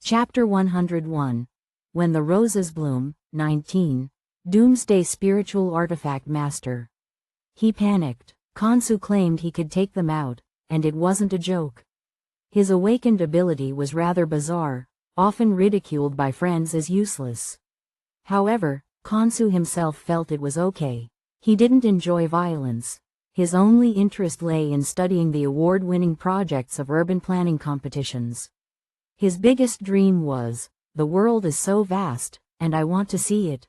Chapter 101. When the Roses Bloom, 19. Doomsday Spiritual Artifact Master. He panicked. Khonsu claimed he could take them out, and it wasn't a joke. His awakened ability was rather bizarre, often ridiculed by friends as useless. However, Khonsu himself felt it was okay. He didn't enjoy violence. His only interest lay in studying the award-winning projects of urban planning competitions. His biggest dream was, the world is so vast, and I want to see it.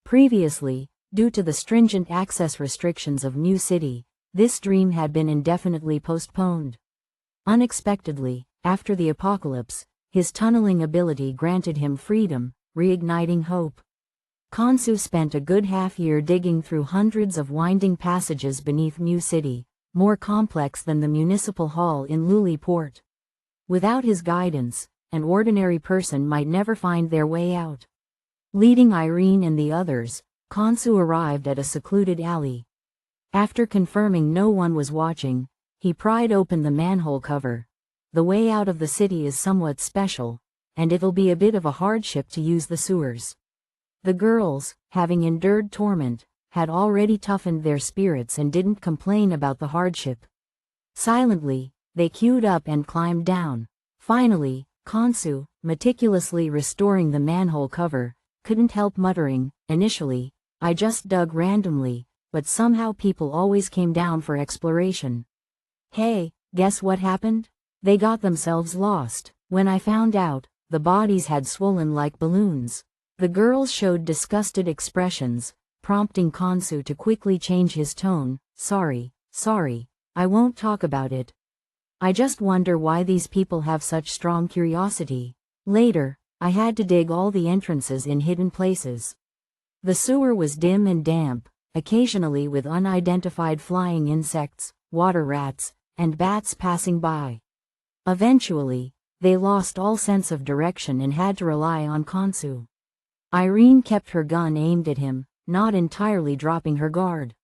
Previously, due to the stringent access restrictions of New City, this dream had been indefinitely postponed. Unexpectedly, after the apocalypse, his tunneling ability granted him freedom, reigniting hope. Khonsu spent a good half-year digging through hundreds of winding passages beneath New City, more complex than the municipal hall in Luli Port. Without his guidance, an ordinary person might never find their way out. Leading Irene and the others, Khonsu arrived at a secluded alley. After confirming no one was watching, he pried open the manhole cover. The way out of the city is somewhat special, and it'll be a bit of a hardship to use the sewers. The girls, having endured torment, had already toughened their spirits and didn't complain about the hardship. Silently, they queued up and climbed down. Finally, Khonsu, meticulously restoring the manhole cover, couldn't help muttering, "Initially, I just dug randomly, but somehow people always came down for exploration. Hey, guess what happened? They got themselves lost. When I found out, the bodies had swollen like balloons." The girls showed disgusted expressions, prompting Khonsu to quickly change his tone. Sorry, I won't talk about it. I just wonder why these people have such strong curiosity. Later, I had to dig all the entrances in hidden places. The sewer was dim and damp, occasionally with unidentified flying insects, water rats, and bats passing by. Eventually, they lost all sense of direction and had to rely on Khonsu. Irene kept her gun aimed at him, not entirely dropping her guard.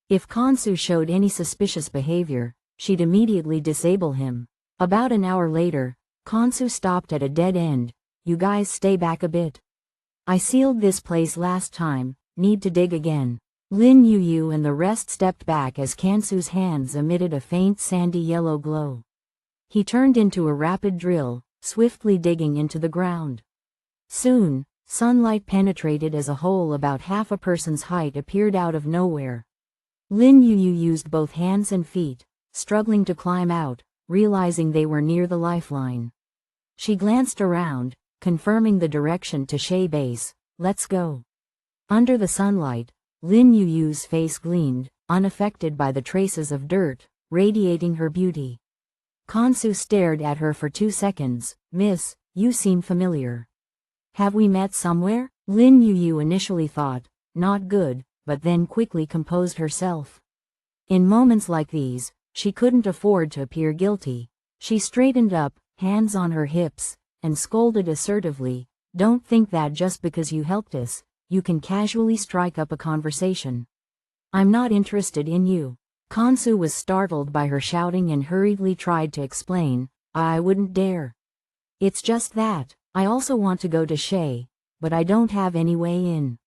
If Khonsu showed any suspicious behavior, she'd immediately disable him. About an hour later, Khonsu stopped at a dead end. "You guys stay back a bit. I sealed this place last time, need to dig again." Lin Yu and the rest stepped back as Khonsu's hands emitted a faint sandy yellow glow. He turned into a rapid drill, swiftly digging into the ground. Soon, sunlight penetrated as a hole about half a person's height appeared out of nowhere. Lin Yu used both hands and feet, struggling to climb out, realizing they were near the lifeline. She glanced around, confirming the direction to Shay Base. "Let's go." Under the sunlight, Lin Yu's face gleamed, unaffected by the traces of dirt, radiating her beauty. Khonsu stared at her for 2 seconds. "Miss, you seem familiar. Have we met somewhere?" Lin Yu initially thought, not good, but then quickly composed herself. In moments like these, she couldn't afford to appear guilty. She straightened up, hands on her hips, and scolded assertively, "Don't think that just because you helped us, you can casually strike up a conversation. I'm not interested in you." Khonsu was startled by her shouting and hurriedly tried to explain, "I wouldn't dare. It's just that, I also want to go to Shay, but I don't have any way in.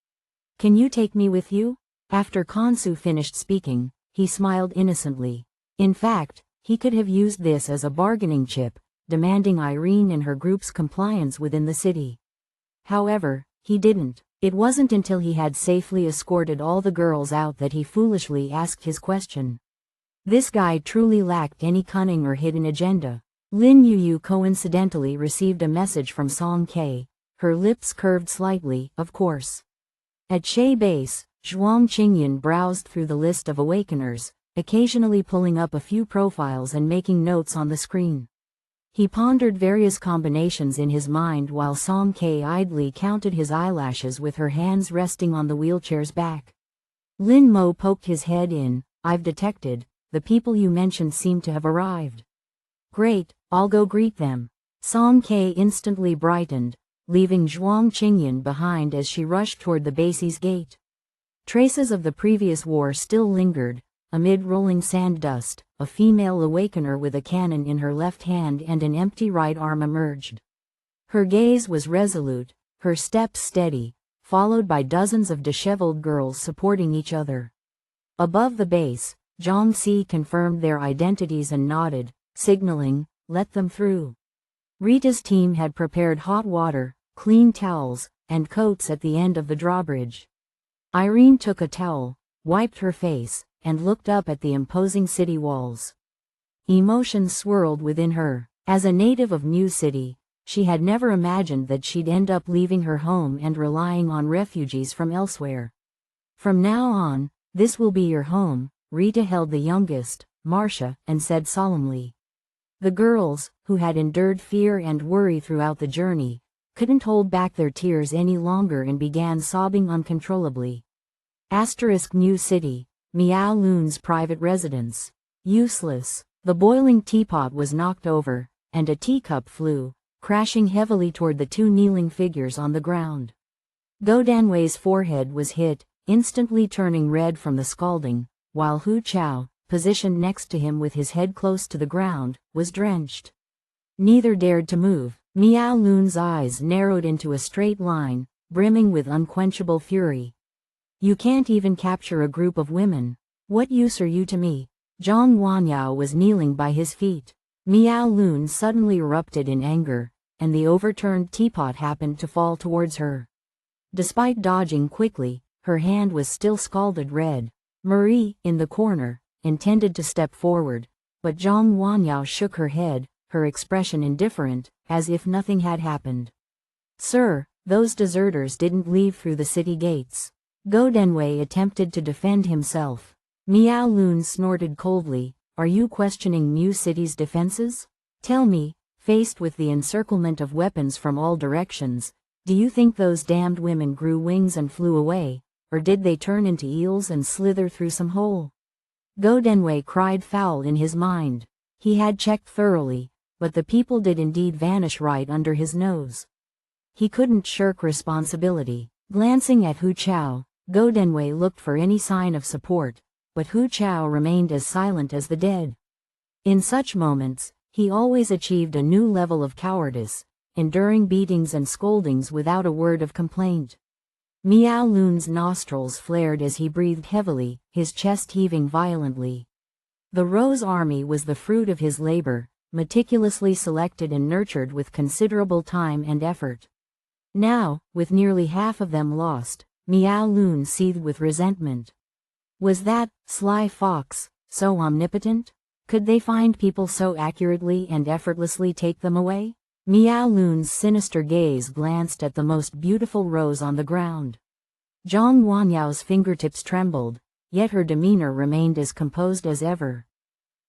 Can you take me with you?" After Khonsu finished speaking, he smiled innocently. In fact, he could have used this as a bargaining chip, demanding Irene and her group's compliance within the city. However, he didn't. It wasn't until he had safely escorted all the girls out that he foolishly asked his question. This guy truly lacked any cunning or hidden agenda. Lin Yu coincidentally received a message from Song K. Her lips curved slightly, "Of course." At Shay Base, Zhuang Qingyan browsed through the list of awakeners, occasionally pulling up a few profiles and making notes on the screen. He pondered various combinations in his mind while Song K idly counted his eyelashes with her hands resting on the wheelchair's back. Lin Mo poked his head in. "I've detected, the people you mentioned seem to have arrived." "Great, I'll go greet them." Song K instantly brightened, leaving Zhuang Qingyan behind as she rushed toward the base's gate. Traces of the previous war still lingered. Amid rolling sand dust, a female awakener with a cannon in her left hand and an empty right arm emerged. Her gaze was resolute, her steps steady, followed by dozens of disheveled girls supporting each other. Above the base, Zhang Si confirmed their identities and nodded, signaling, "Let them through." Rita's team had prepared hot water, clean towels, and coats at the end of the drawbridge. Irene took a towel, wiped her face, and looked up at the imposing city walls. Emotions swirled within her. As a native of New City, she had never imagined that she'd end up leaving her home and relying on refugees from elsewhere. "From now on, this will be your home," Rita held the youngest, Marcia, and said solemnly. The girls, who had endured fear and worry throughout the journey, couldn't hold back their tears any longer and began sobbing uncontrollably. New City, Miao Lun's private residence. Useless. The boiling teapot was knocked over, and a teacup flew, crashing heavily toward the two kneeling figures on the ground. Go Danwei's forehead was hit, instantly turning red from the scalding, while Hu Chao, positioned next to him with his head close to the ground, was drenched. Neither dared to move. Miao Lun's eyes narrowed into a straight line, brimming with unquenchable fury. "You can't even capture a group of women. What use are you to me?" Zhang Wanyao was kneeling by his feet. Miao Lun suddenly erupted in anger, and the overturned teapot happened to fall towards her. Despite dodging quickly, her hand was still scalded red. Marie, in the corner, intended to step forward, but Zhang Wanyao shook her head, her expression indifferent, as if nothing had happened. "Sir, those deserters didn't leave through the city gates." Go Denwei attempted to defend himself. Miao Lun snorted coldly, "Are you questioning Mu City's defenses? Tell me, faced with the encirclement of weapons from all directions, do you think those damned women grew wings and flew away, or did they turn into eels and slither through some hole?" Go Denwei cried foul in his mind. He had checked thoroughly, but the people did indeed vanish right under his nose. He couldn't shirk responsibility. Glancing at Hu Chao, Go Denwei looked for any sign of support, but Hu Chao remained as silent as the dead. In such moments, he always achieved a new level of cowardice, enduring beatings and scoldings without a word of complaint. Miao Lun's nostrils flared as he breathed heavily, his chest heaving violently. The Rose Army was the fruit of his labor, meticulously selected and nurtured with considerable time and effort. Now, with nearly half of them lost, Miao Lun seethed with resentment. Was that sly fox so omnipotent? Could they find people so accurately and effortlessly take them away? Miao Lun's sinister gaze glanced at the most beautiful rose on the ground. Zhang Wanyao's fingertips trembled, yet her demeanor remained as composed as ever.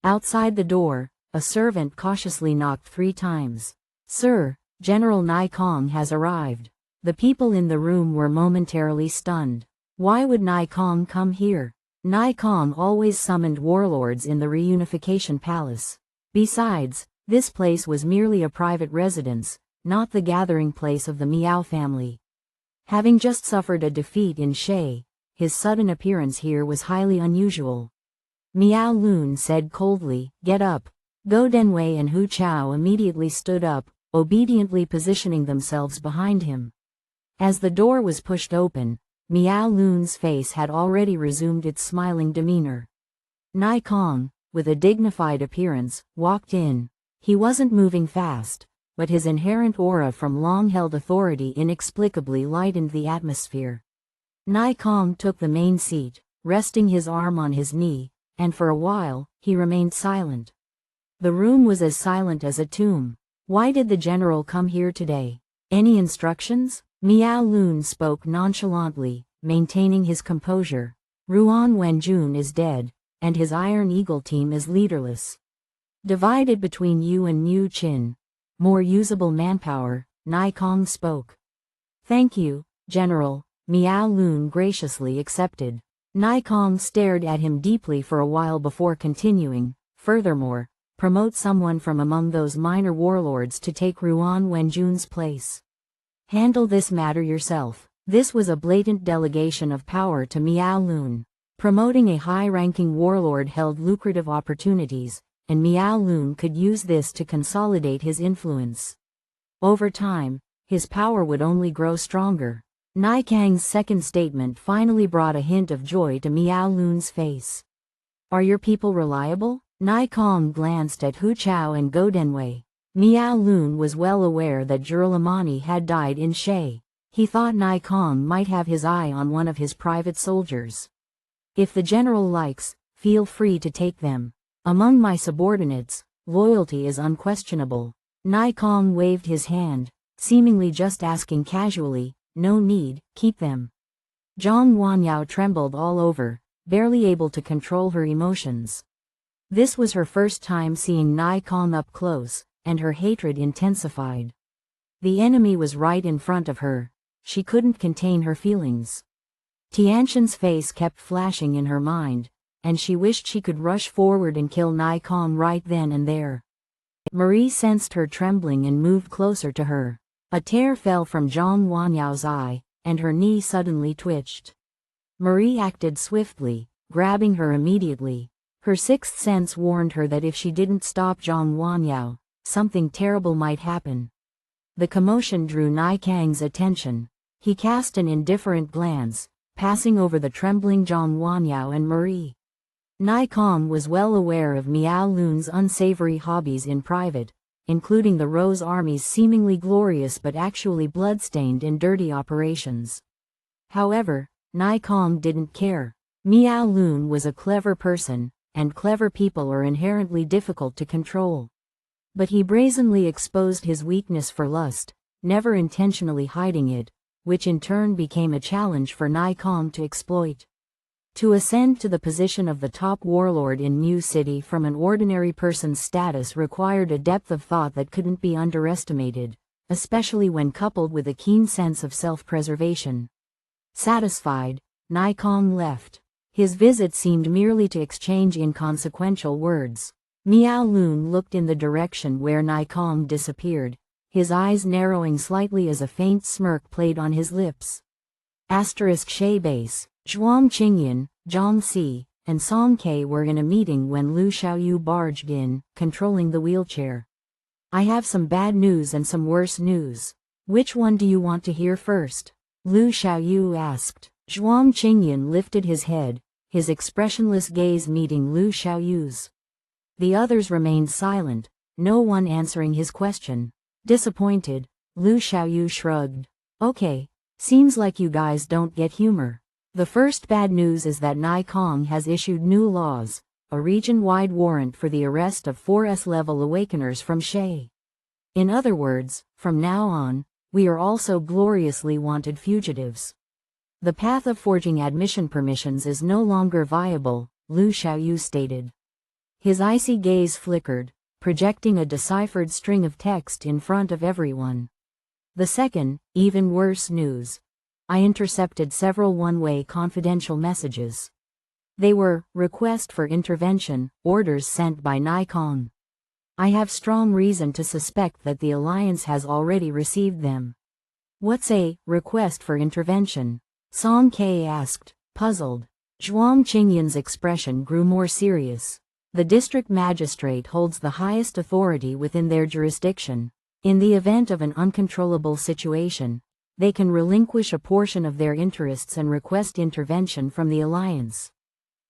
Outside the door, a servant cautiously knocked 3 times. "Sir, General Nai Kong has arrived." The people in the room were momentarily stunned. Why would Nai Kong come here? Nai Kong always summoned warlords in the reunification palace. Besides, this place was merely a private residence, not the gathering place of the Miao family. Having just suffered a defeat in Shay, his sudden appearance here was highly unusual. Miao Lun said coldly, "Get up." Go Denwei and Hu Chao immediately stood up, obediently positioning themselves behind him. As the door was pushed open, Miao Lun's face had already resumed its smiling demeanor. Nai Kong, with a dignified appearance, walked in. He wasn't moving fast, but his inherent aura from long-held authority inexplicably lightened the atmosphere. Nai Kong took the main seat, resting his arm on his knee, and for a while, he remained silent. The room was as silent as a tomb. Why did the general come here today? Any instructions? Miao Lun spoke nonchalantly, maintaining his composure. Ruan Wenjun is dead, and his Iron Eagle team is leaderless. Divided between you and Niu Qin. More usable manpower, Nai Kong spoke. Thank you, General, Miao Lun graciously accepted. Nai Kong stared at him deeply for a while before continuing, furthermore, promote someone from among those minor warlords to take Ruan Wenjun's place. Handle this matter yourself. This was a blatant delegation of power to Miao Lun. Promoting a high-ranking warlord held lucrative opportunities, and Miao Lun could use this to consolidate his influence. Over time, his power would only grow stronger. Nikang's second statement finally brought a hint of joy to Miao Lun's face. Are your people reliable? Nikang glanced at Hu Chao and Go Denwei. Miao Lun was well aware that Juralamani had died in Shay. He thought Nikang might have his eye on one of his private soldiers. If the general likes, feel free to take them. Among my subordinates, loyalty is unquestionable. Nikang waved his hand, seemingly just asking casually, no need, keep them. Zhang Wanyao trembled all over, barely able to control her emotions. This was her first time seeing Nikang up close, and her hatred intensified. The enemy was right in front of her. She couldn't contain her feelings. Tianxin's face kept flashing in her mind, and she wished she could rush forward and kill Nikang right then and there. Marie sensed her trembling and moved closer to her. A tear fell from Zhang Wanyao's eye, and her knee suddenly twitched. Marie acted swiftly, grabbing her immediately. Her sixth sense warned her that if she didn't stop Zhang Wanyao, something terrible might happen. The commotion drew Nikang's attention. He cast an indifferent glance, passing over the trembling Zhang Wanyao and Marie. Nikang was well aware of Miao Lun's unsavory hobbies in private, including the Rose Army's seemingly glorious but actually blood-stained and dirty operations. However, Nikang didn't care. Miao Lun was a clever person, and clever people are inherently difficult to control. But he brazenly exposed his weakness for lust, never intentionally hiding it, which in turn became a challenge for Nikang to exploit. To ascend to the position of the top warlord in Mu City from an ordinary person's status required a depth of thought that couldn't be underestimated, especially when coupled with a keen sense of self-preservation. Satisfied, Nikang left. His visit seemed merely to exchange inconsequential words. Miao Lun looked in the direction where Nikang disappeared, his eyes narrowing slightly as a faint smirk played on his lips. Shay base. Zhuang Qingyan, Zhang Si, and Song Ke were in a meeting when Lu Xiaoyu barged in, controlling the wheelchair. I have some bad news and some worse news. Which one do you want to hear first? Lu Xiaoyu asked. Zhuang Qingyan lifted his head, his expressionless gaze meeting Lu Xiaoyu's. The others remained silent, no one answering his question. Disappointed, Lu Xiaoyu shrugged. Okay, seems like you guys don't get humor. The first bad news is that Nikang has issued new laws, a region-wide warrant for the arrest of 4S-level awakeners from Shay. In other words, from now on, we are also gloriously wanted fugitives. The path of forging admission permissions is no longer viable, Lu Xiaoyu stated. His icy gaze flickered, projecting a deciphered string of text in front of everyone. The second, even worse news. I intercepted several one-way confidential messages. They were request for intervention, orders sent by Nikang. I have strong reason to suspect that the Alliance has already received them. What's a request for intervention? Song Ke asked, puzzled. Zhuang Qingyan's expression grew more serious. The district magistrate holds the highest authority within their jurisdiction. In the event of an uncontrollable situation, they can relinquish a portion of their interests and request intervention from the Alliance.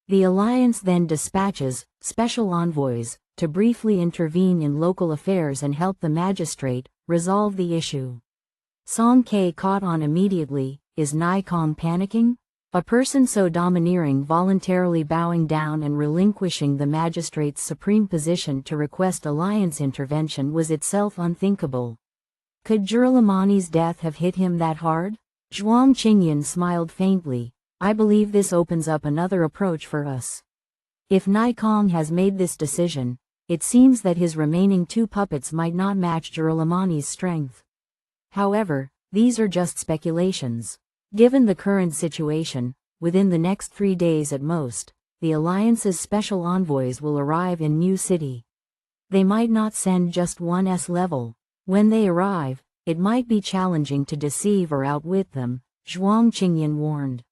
The Alliance then dispatches special envoys to briefly intervene in local affairs and help the magistrate resolve the issue. Song Ke caught on immediately. Is Nikang panicking? A person so domineering voluntarily bowing down and relinquishing the magistrate's supreme position to request Alliance intervention was itself unthinkable. Could Juralamani's death have hit him that hard? Zhuang Qingyan smiled faintly. I believe this opens up another approach for us. If Nikang has made this decision, it seems that his remaining two puppets might not match Juralamani's strength. However, these are just speculations. Given the current situation, within the next 3 days at most, the Alliance's special envoys will arrive in Mu City. They might not send just one S-level. When they arrive, it might be challenging to deceive or outwit them, Zhuang Qingyan warned.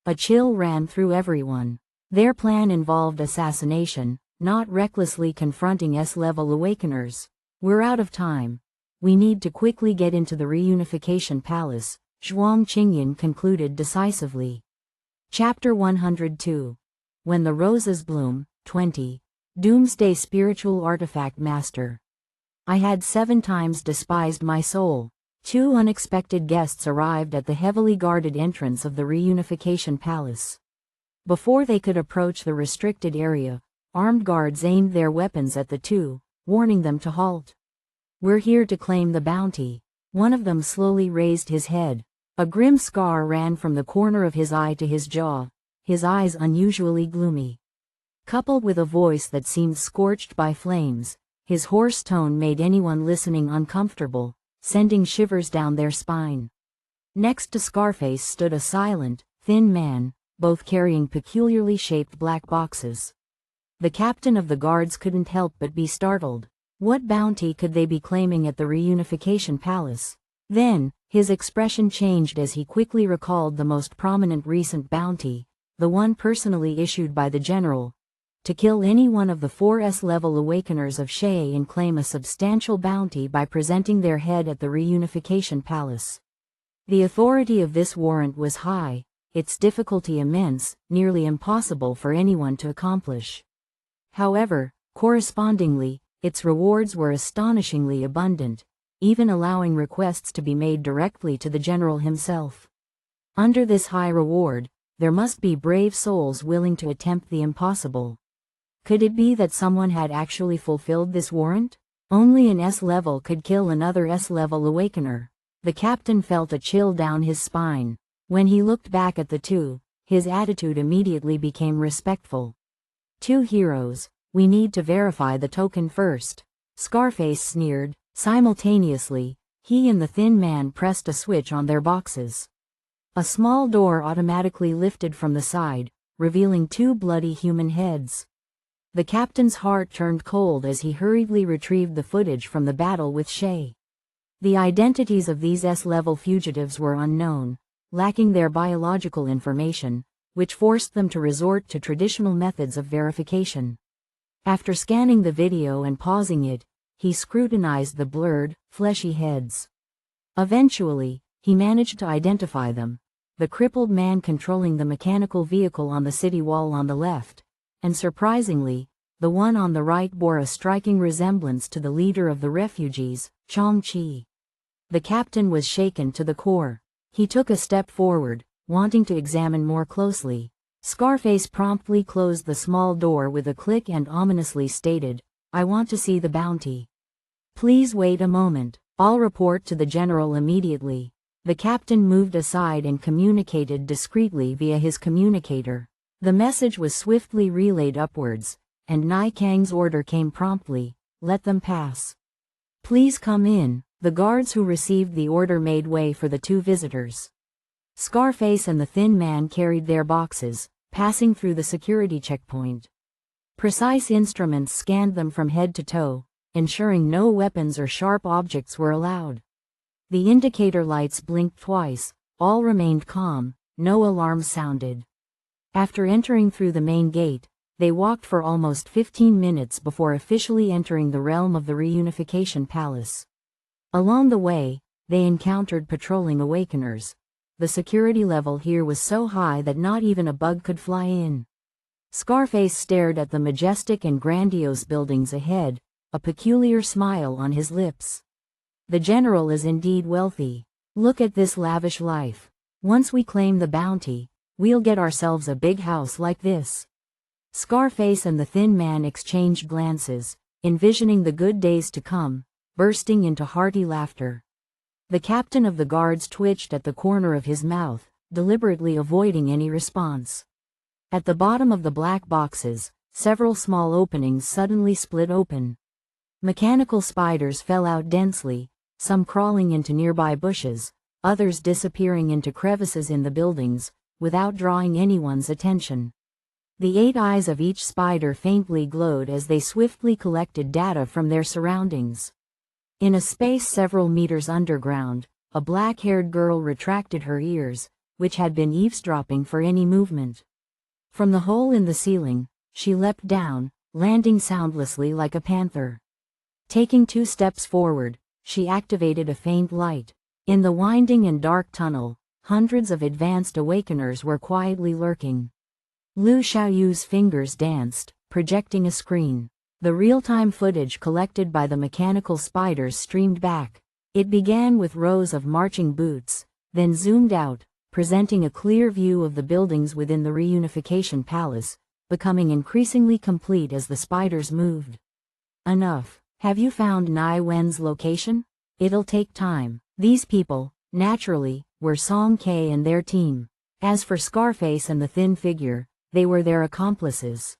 A chill ran through everyone. Their plan involved assassination, not recklessly confronting S-level awakeners. We're out of time. We need to quickly get into the reunification palace, Zhuang Qingyan concluded decisively. Chapter 102. When the Roses Bloom, 20. Doomsday Spiritual Artifact Master. I had 7 times despised my soul. 2 unexpected guests arrived at the heavily guarded entrance of the reunification palace. Before they could approach the restricted area, armed guards aimed their weapons at the 2, warning them to halt. "We're here to claim the bounty." One of them slowly raised his head. A grim scar ran from the corner of his eye to his jaw, his eyes unusually gloomy. Coupled with a voice that seemed scorched by flames, his hoarse tone made anyone listening uncomfortable, sending shivers down their spine. Next to Scarface stood a silent, thin man, both carrying peculiarly shaped black boxes. The captain of the guards couldn't help but be startled. What bounty could they be claiming at the reunification palace? Then, his expression changed as he quickly recalled the most prominent recent bounty, the one personally issued by the general, to kill any one of the 4 S-level awakeners of Shay and claim a substantial bounty by presenting their head at the reunification palace. The authority of this warrant was high, its difficulty immense, nearly impossible for anyone to accomplish. However, correspondingly, its rewards were astonishingly abundant, even allowing requests to be made directly to the general himself. Under this high reward, there must be brave souls willing to attempt the impossible. Could it be that someone had actually fulfilled this warrant? Only an S-level could kill another S-level awakener. The captain felt a chill down his spine. When he looked back at the 2, his attitude immediately became respectful. 2 heroes, we need to verify the token first. Scarface sneered. Simultaneously, he and the thin man pressed a switch on their boxes. A small door automatically lifted from the side, revealing 2 bloody human heads. The captain's heart turned cold as he hurriedly retrieved the footage from the battle with Shay. The identities of these S-level fugitives were unknown, lacking their biological information, which forced them to resort to traditional methods of verification. After scanning the video and pausing it, he scrutinized the blurred, fleshy heads. Eventually, he managed to identify them: the crippled man controlling the mechanical vehicle on the city wall on the left, and surprisingly, the one on the right bore a striking resemblance to the leader of the refugees, Changqi. The captain was shaken to the core. He took a step forward, wanting to examine more closely. Scarface promptly closed the small door with a click and ominously stated, "I want to see the bounty." "Please wait a moment. I'll report to the general immediately." The captain moved aside and communicated discreetly via his communicator. The message was swiftly relayed upwards, and Nai Kang's order came promptly, "Let them pass." "Please come in." The guards who received the order made way for the 2 visitors. Scarface and the thin man carried their boxes, passing through the security checkpoint. Precise instruments scanned them from head to toe, ensuring no weapons or sharp objects were allowed. The indicator lights blinked twice, all remained calm, no alarms sounded. After entering through the main gate, they walked for almost 15 minutes before officially entering the realm of the reunification palace. Along the way, they encountered patrolling awakeners. The security level here was so high that not even a bug could fly in. Scarface stared at the majestic and grandiose buildings ahead, a peculiar smile on his lips. The general is indeed wealthy. Look at this lavish life. Once we claim the bounty, we'll get ourselves a big house like this. Scarface and the thin man exchanged glances, envisioning the good days to come, bursting into hearty laughter. The captain of the guards twitched at the corner of his mouth, deliberately avoiding any response. At the bottom of the black boxes, several small openings suddenly split open. Mechanical spiders fell out densely, some crawling into nearby bushes, others disappearing into crevices in the buildings, without drawing anyone's attention. The 8 eyes of each spider faintly glowed as they swiftly collected data from their surroundings. In a space several meters underground, a black-haired girl retracted her ears, which had been eavesdropping for any movement. From the hole in the ceiling, she leapt down, landing soundlessly like a panther. Taking 2 steps forward, she activated a faint light. In the winding and dark tunnel, hundreds of advanced awakeners were quietly lurking. Lu Xiaoyu's fingers danced, projecting a screen. The real-time footage collected by the mechanical spiders streamed back. It began with rows of marching boots, then zoomed out, presenting a clear view of the buildings within the reunification palace, becoming increasingly complete as the spiders moved. Enough. Have you found Nai Wen's location? It'll take time. These people, naturally, were Song Ke and their team. As for Scarface and the thin figure, they were their accomplices.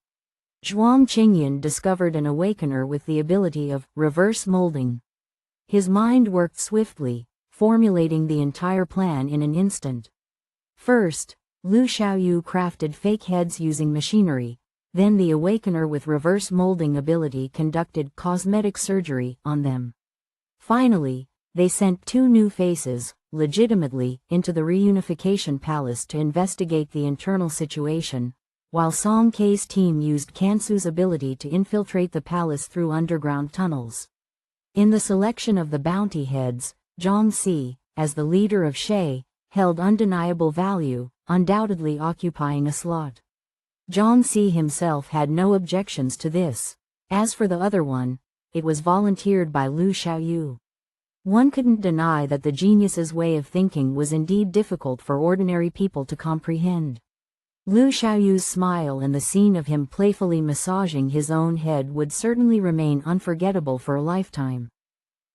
Zhuang Qingyan discovered an awakener with the ability of reverse molding. His mind worked swiftly, formulating the entire plan in an instant. First, Lu Xiaoyu crafted fake heads using machinery. Then the awakener with reverse molding ability conducted cosmetic surgery on them. Finally, they sent 2 new faces, legitimately, into the reunification palace to investigate the internal situation, while Song Ke's team used Kansu's ability to infiltrate the palace through underground tunnels. In the selection of the bounty heads, Zhang Si, as the leader of Shay, held undeniable value, undoubtedly occupying a slot. Zhang Si himself had no objections to this. As for the other one, it was volunteered by Lu Xiaoyu. One couldn't deny that the genius's way of thinking was indeed difficult for ordinary people to comprehend. Lu Xiaoyu's smile and the scene of him playfully massaging his own head would certainly remain unforgettable for a lifetime.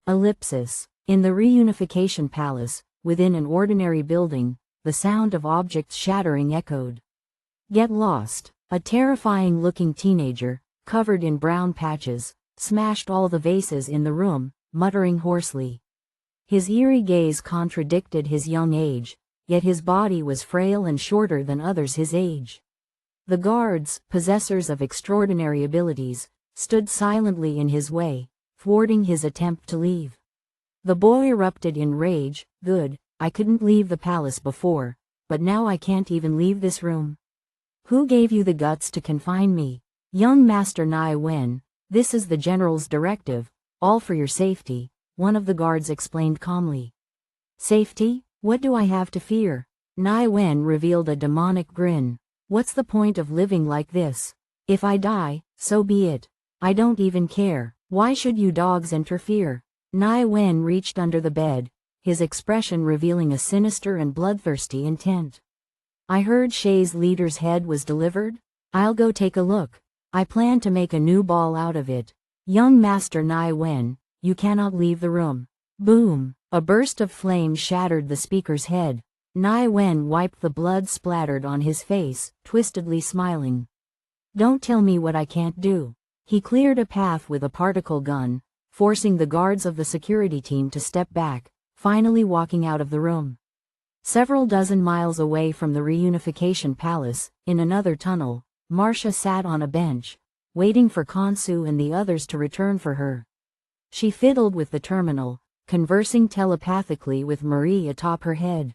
Ellipsis. In the reunification palace, within an ordinary building, the sound of objects shattering echoed. Get lost. A terrifying-looking teenager, covered in brown patches, smashed all the vases in the room, muttering hoarsely. His eerie gaze contradicted his young age, yet his body was frail and shorter than others his age. The guards, possessors of extraordinary abilities, stood silently in his way, thwarting his attempt to leave. The boy erupted in rage. Good, I couldn't leave the palace before, but now I can't even leave this room. Who gave you the guts to confine me? Young Master Nai Wen, this is the general's directive, all for your safety, one of the guards explained calmly. Safety? What do I have to fear? Nai Wen revealed a demonic grin. What's the point of living like this? If I die, so be it. I don't even care. Why should you dogs interfere? Nai Wen reached under the bed, his expression revealing a sinister and bloodthirsty intent. I heard Shay's leader's head was delivered. I'll go take a look. I plan to make a new ball out of it. Young Master Nai Wen, you cannot leave the room. Boom! A burst of flame shattered the speaker's head. Nai Wen wiped the blood splattered on his face, twistedly smiling. Don't tell me what I can't do. He cleared a path with a particle gun, forcing the guards of the security team to step back, finally walking out of the room. Several dozen miles away from the reunification palace, in another tunnel, Marcia sat on a bench, waiting for Kansu and the others to return for her. She fiddled with the terminal, conversing telepathically with Marie atop her head.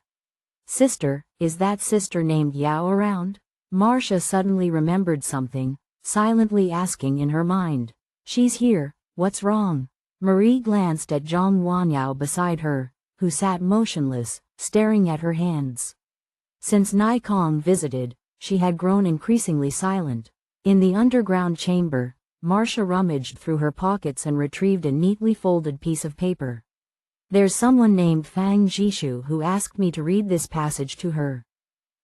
Sister, is that sister named Yao around? Marcia suddenly remembered something, silently asking in her mind. She's here, what's wrong? Marie glanced at Zhang Wanyao beside her, who sat motionless, staring at her hands. Since Nai Kong visited, she had grown increasingly silent. In the underground chamber, Marcia rummaged through her pockets and retrieved a neatly folded piece of paper. There's someone named Fang Jishu who asked me to read this passage to her.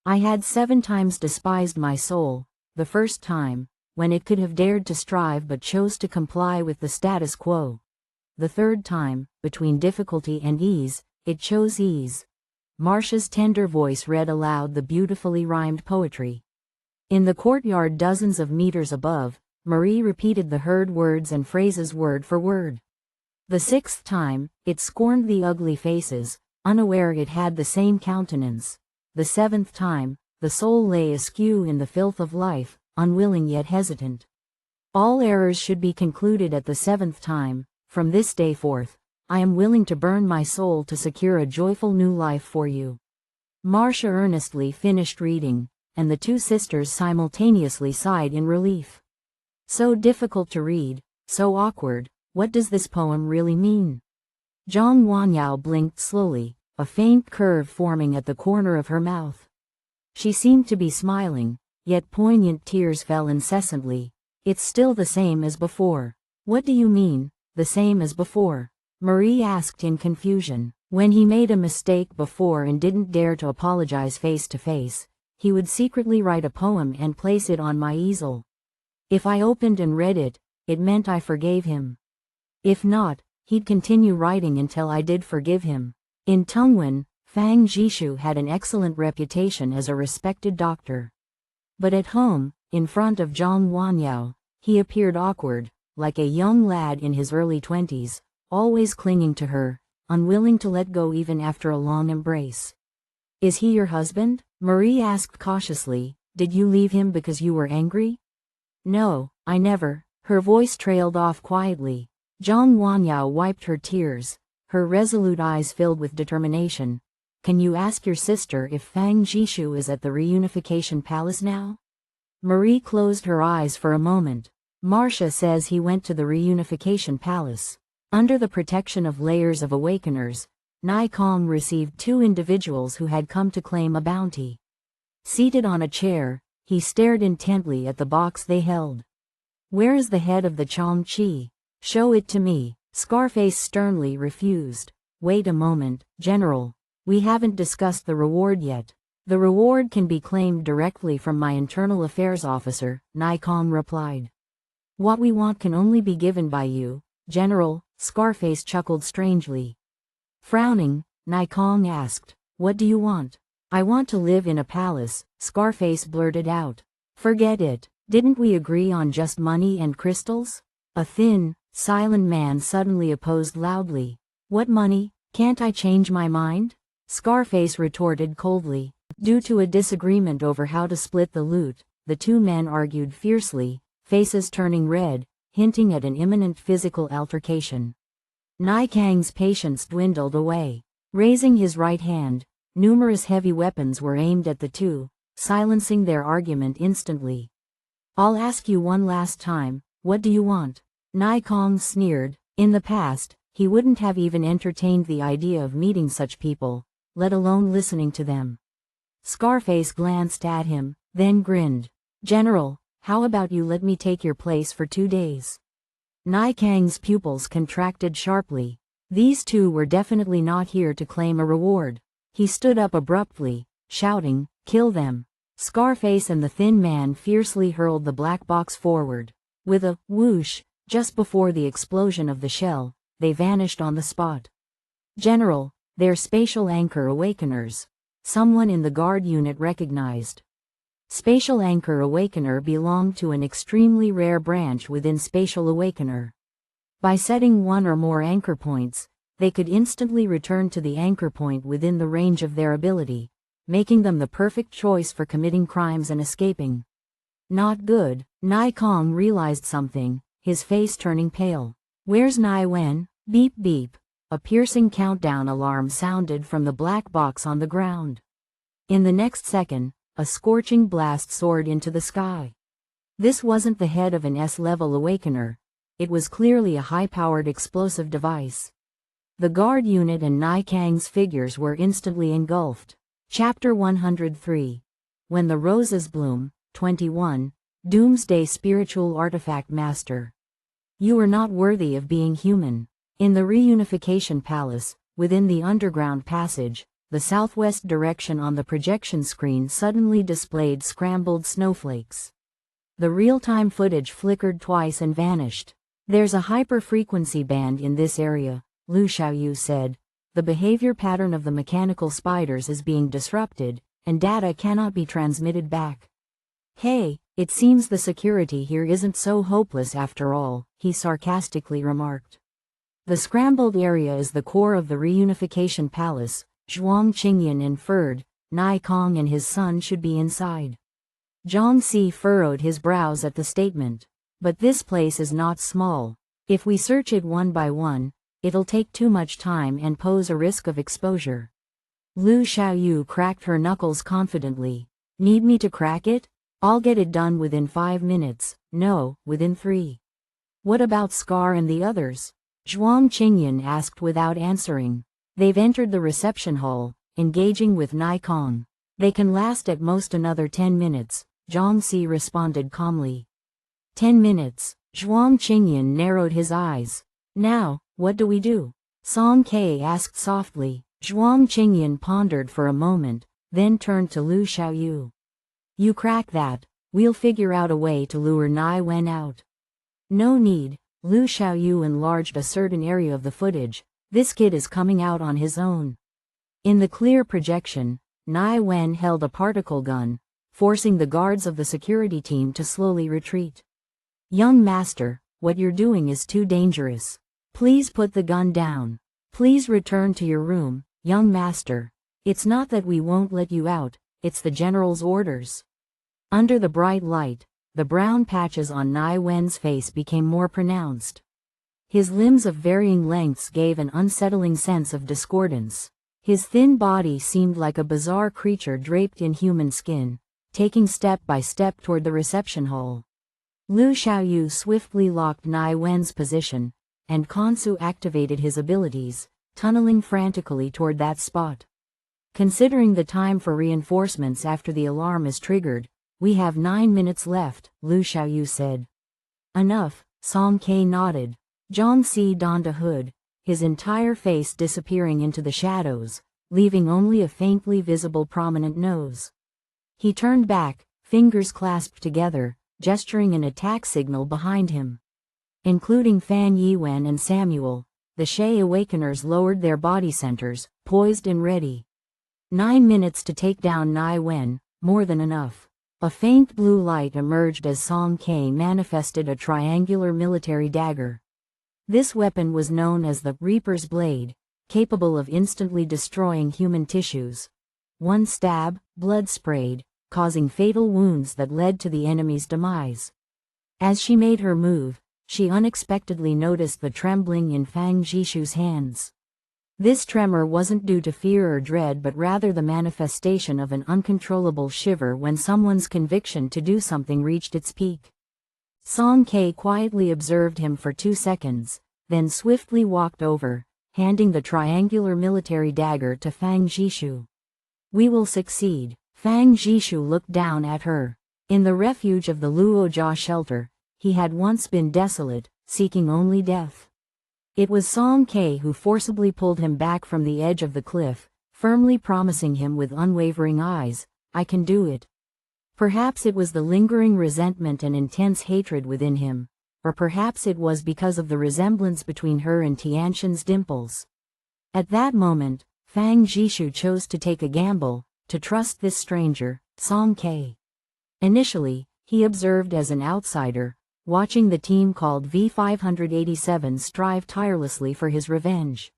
I had 7 times despised my soul, the first time, when it could have dared to strive but chose to comply with the status quo. The third time, between difficulty and ease, it chose ease. Marcia's tender voice read aloud the beautifully rhymed poetry. In the courtyard dozens of meters above, Marie repeated the heard words and phrases word for word. The 6th time, it scorned the ugly faces, unaware it had the same countenance. The 7th time, the soul lay askew in the filth of life, unwilling yet hesitant. All errors should be concluded at the 7th time. From this day forth, I am willing to burn my soul to secure a joyful new life for you. Marcia earnestly finished reading, and the 2 sisters simultaneously sighed in relief. So difficult to read, so awkward, what does this poem really mean? Zhang Wanyao blinked slowly, a faint curve forming at the corner of her mouth. She seemed to be smiling, yet poignant tears fell incessantly. It's still the same as before. What do you mean, the same as before? Marie asked in confusion. When he made a mistake before and didn't dare to apologize face to face, he would secretly write a poem and place it on my easel. If I opened and read it, it meant I forgave him. If not, he'd continue writing until I did forgive him. In Tongwen, Fang Jishu had an excellent reputation as a respected doctor. But at home, in front of Zhang Wanyao, he appeared awkward, like a young lad in his early 20s, always clinging to her, unwilling to let go even after a long embrace. Is he your husband? Marie asked cautiously. Did you leave him because you were angry? No, I never. Her voice trailed off quietly. Zhang Wanyao wiped her tears, her resolute eyes filled with determination. Can you ask your sister if Fang Jishu is at the reunification palace now? Marie closed her eyes for a moment. Marcia says he went to the reunification palace. Under the protection of layers of awakeners, Nai Kong received 2 individuals who had come to claim a bounty. Seated on a chair, he stared intently at the box they held. Where is the head of the Chong Chi? Show it to me. Scarface sternly refused. Wait a moment, General. We haven't discussed the reward yet. The reward can be claimed directly from my internal affairs officer, Nai Kong replied. What we want can only be given by you, General. Scarface chuckled strangely. Frowning, Nai Kong asked, what do you want? I want to live in a palace, Scarface blurted out. Forget it, didn't we agree on just money and crystals? A thin, silent man suddenly opposed loudly. What money? Can't I change my mind? Scarface retorted coldly. Due to a disagreement over how to split the loot, the 2 men argued fiercely, faces turning red, hinting at an imminent physical altercation. Nai Kang's patience dwindled away. Raising his right hand, numerous heavy weapons were aimed at the 2, silencing their argument instantly. I'll ask you one last time, what do you want? Nai Kang sneered. In the past, he wouldn't have even entertained the idea of meeting such people, let alone listening to them. Scarface glanced at him, then grinned. General, how about you let me take your place for 2 days? Nai Kang's pupils contracted sharply. These 2 were definitely not here to claim a reward. He stood up abruptly, shouting, kill them. Scarface and the thin man fiercely hurled the black box forward. With a whoosh, just before the explosion of the shell, they vanished on the spot. General, they're spatial anchor awakeners. Someone in the guard unit recognized. Spatial Anchor Awakener belonged to an extremely rare branch within Spatial Awakener. By setting 1 or more anchor points, they could instantly return to the anchor point within the range of their ability, making them the perfect choice for committing crimes and escaping. Not good. Nai Kong realized something, his face turning pale. Where's Nai Wen? Beep beep. A piercing countdown alarm sounded from the black box on the ground. In the next second, a scorching blast soared into the sky. This wasn't the head of an S-level awakener. It was clearly a high-powered explosive device. The guard unit and Nai Kang's figures were instantly engulfed. Chapter 103. When the Roses Bloom, 21, Doomsday Spiritual Artifact Master. You are not worthy of being human. In the reunification palace, within the underground passage, the southwest direction on the projection screen suddenly displayed scrambled snowflakes. The real-time footage flickered twice and vanished. There's a hyper-frequency band in this area, Lu Xiaoyu said. The behavior pattern of the mechanical spiders is being disrupted, and data cannot be transmitted back. Hey, it seems the security here isn't so hopeless after all, he sarcastically remarked. The scrambled area is the core of the reunification palace, Zhuang Qingyan inferred. Nai Kong and his son should be inside. Zhang Si furrowed his brows at the statement. But this place is not small. If we search it one by one, it'll take too much time and pose a risk of exposure. Lu Xiaoyu cracked her knuckles confidently. Need me to crack it? I'll get it done within 5 minutes. No, within 3. What about Scar and the others? Zhuang Qingyan asked without answering. They've entered the reception hall, engaging with Nai Kong. They can last at most another 10 minutes, Zhang Si responded calmly. 10 minutes, Zhuang Qingyan narrowed his eyes. Now, what do we do? Song Ke asked softly. Zhuang Qingyan pondered for a moment, then turned to Lu Xiaoyu. You crack that, we'll figure out a way to lure Nai Wen out. No need, Lu Xiaoyu enlarged a certain area of the footage. This kid is coming out on his own. In the clear projection, Nai Wen held a particle gun, forcing the guards of the security team to slowly retreat. Young master, what you're doing is too dangerous. Please put the gun down. Please return to your room, young master. It's not that we won't let you out, it's the general's orders. Under the bright light, the brown patches on Nai Wen's face became more pronounced. His limbs of varying lengths gave an unsettling sense of discordance. His thin body seemed like a bizarre creature draped in human skin, taking step by step toward the reception hall. Lu Xiaoyu swiftly locked Nai Wen's position, and Kansu activated his abilities, tunneling frantically toward that spot. Considering the time for reinforcements after the alarm is triggered, we have 9 minutes left, Lu Xiaoyu said. Enough, Song Ke nodded. Zhang Si donned a hood, his entire face disappearing into the shadows, leaving only a faintly visible prominent nose. He turned back, fingers clasped together, gesturing an attack signal behind him. Including Fan Yiwen and Samuel, the Shay Awakeners lowered their body centers, poised and ready. 9 minutes to take down Nai Wen, more than enough. A faint blue light emerged as Song Ke manifested a triangular military dagger. This weapon was known as the Reaper's Blade, capable of instantly destroying human tissues. One stab, blood sprayed, causing fatal wounds that led to the enemy's demise. As she made her move, she unexpectedly noticed the trembling in Fang Jishu's hands. This tremor wasn't due to fear or dread but rather the manifestation of an uncontrollable shiver when someone's conviction to do something reached its peak. Song Ke quietly observed him for 2 seconds, then swiftly walked over, handing the triangular military dagger to Fang Jishu. We will succeed. Fang Jishu looked down at her. In the refuge of the Luojia shelter, he had once been desolate, seeking only death. It was Song Ke who forcibly pulled him back from the edge of the cliff, firmly promising him with unwavering eyes, I can do it. Perhaps it was the lingering resentment and intense hatred within him, or perhaps it was because of the resemblance between her and Tianshan's dimples. At that moment, Fang Jishu chose to take a gamble, to trust this stranger, Song Ke. Initially, he observed as an outsider, watching the team called V-587 strive tirelessly for his revenge.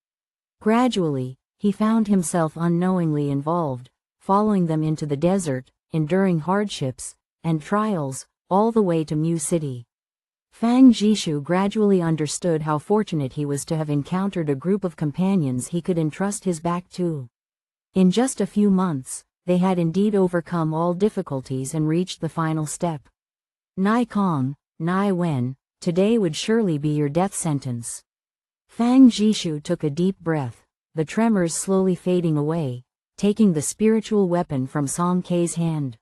Gradually, he found himself unknowingly involved, following them into the desert, enduring hardships and trials, all the way to Mu City. Fang Jishu gradually understood how fortunate he was to have encountered a group of companions he could entrust his back to. In just a few months, they had indeed overcome all difficulties and reached the final step. Nai Kong, Nai Wen, today would surely be your death sentence. Fang Jishu took a deep breath, the tremors slowly fading away, taking the spiritual weapon from Song Ke's hand.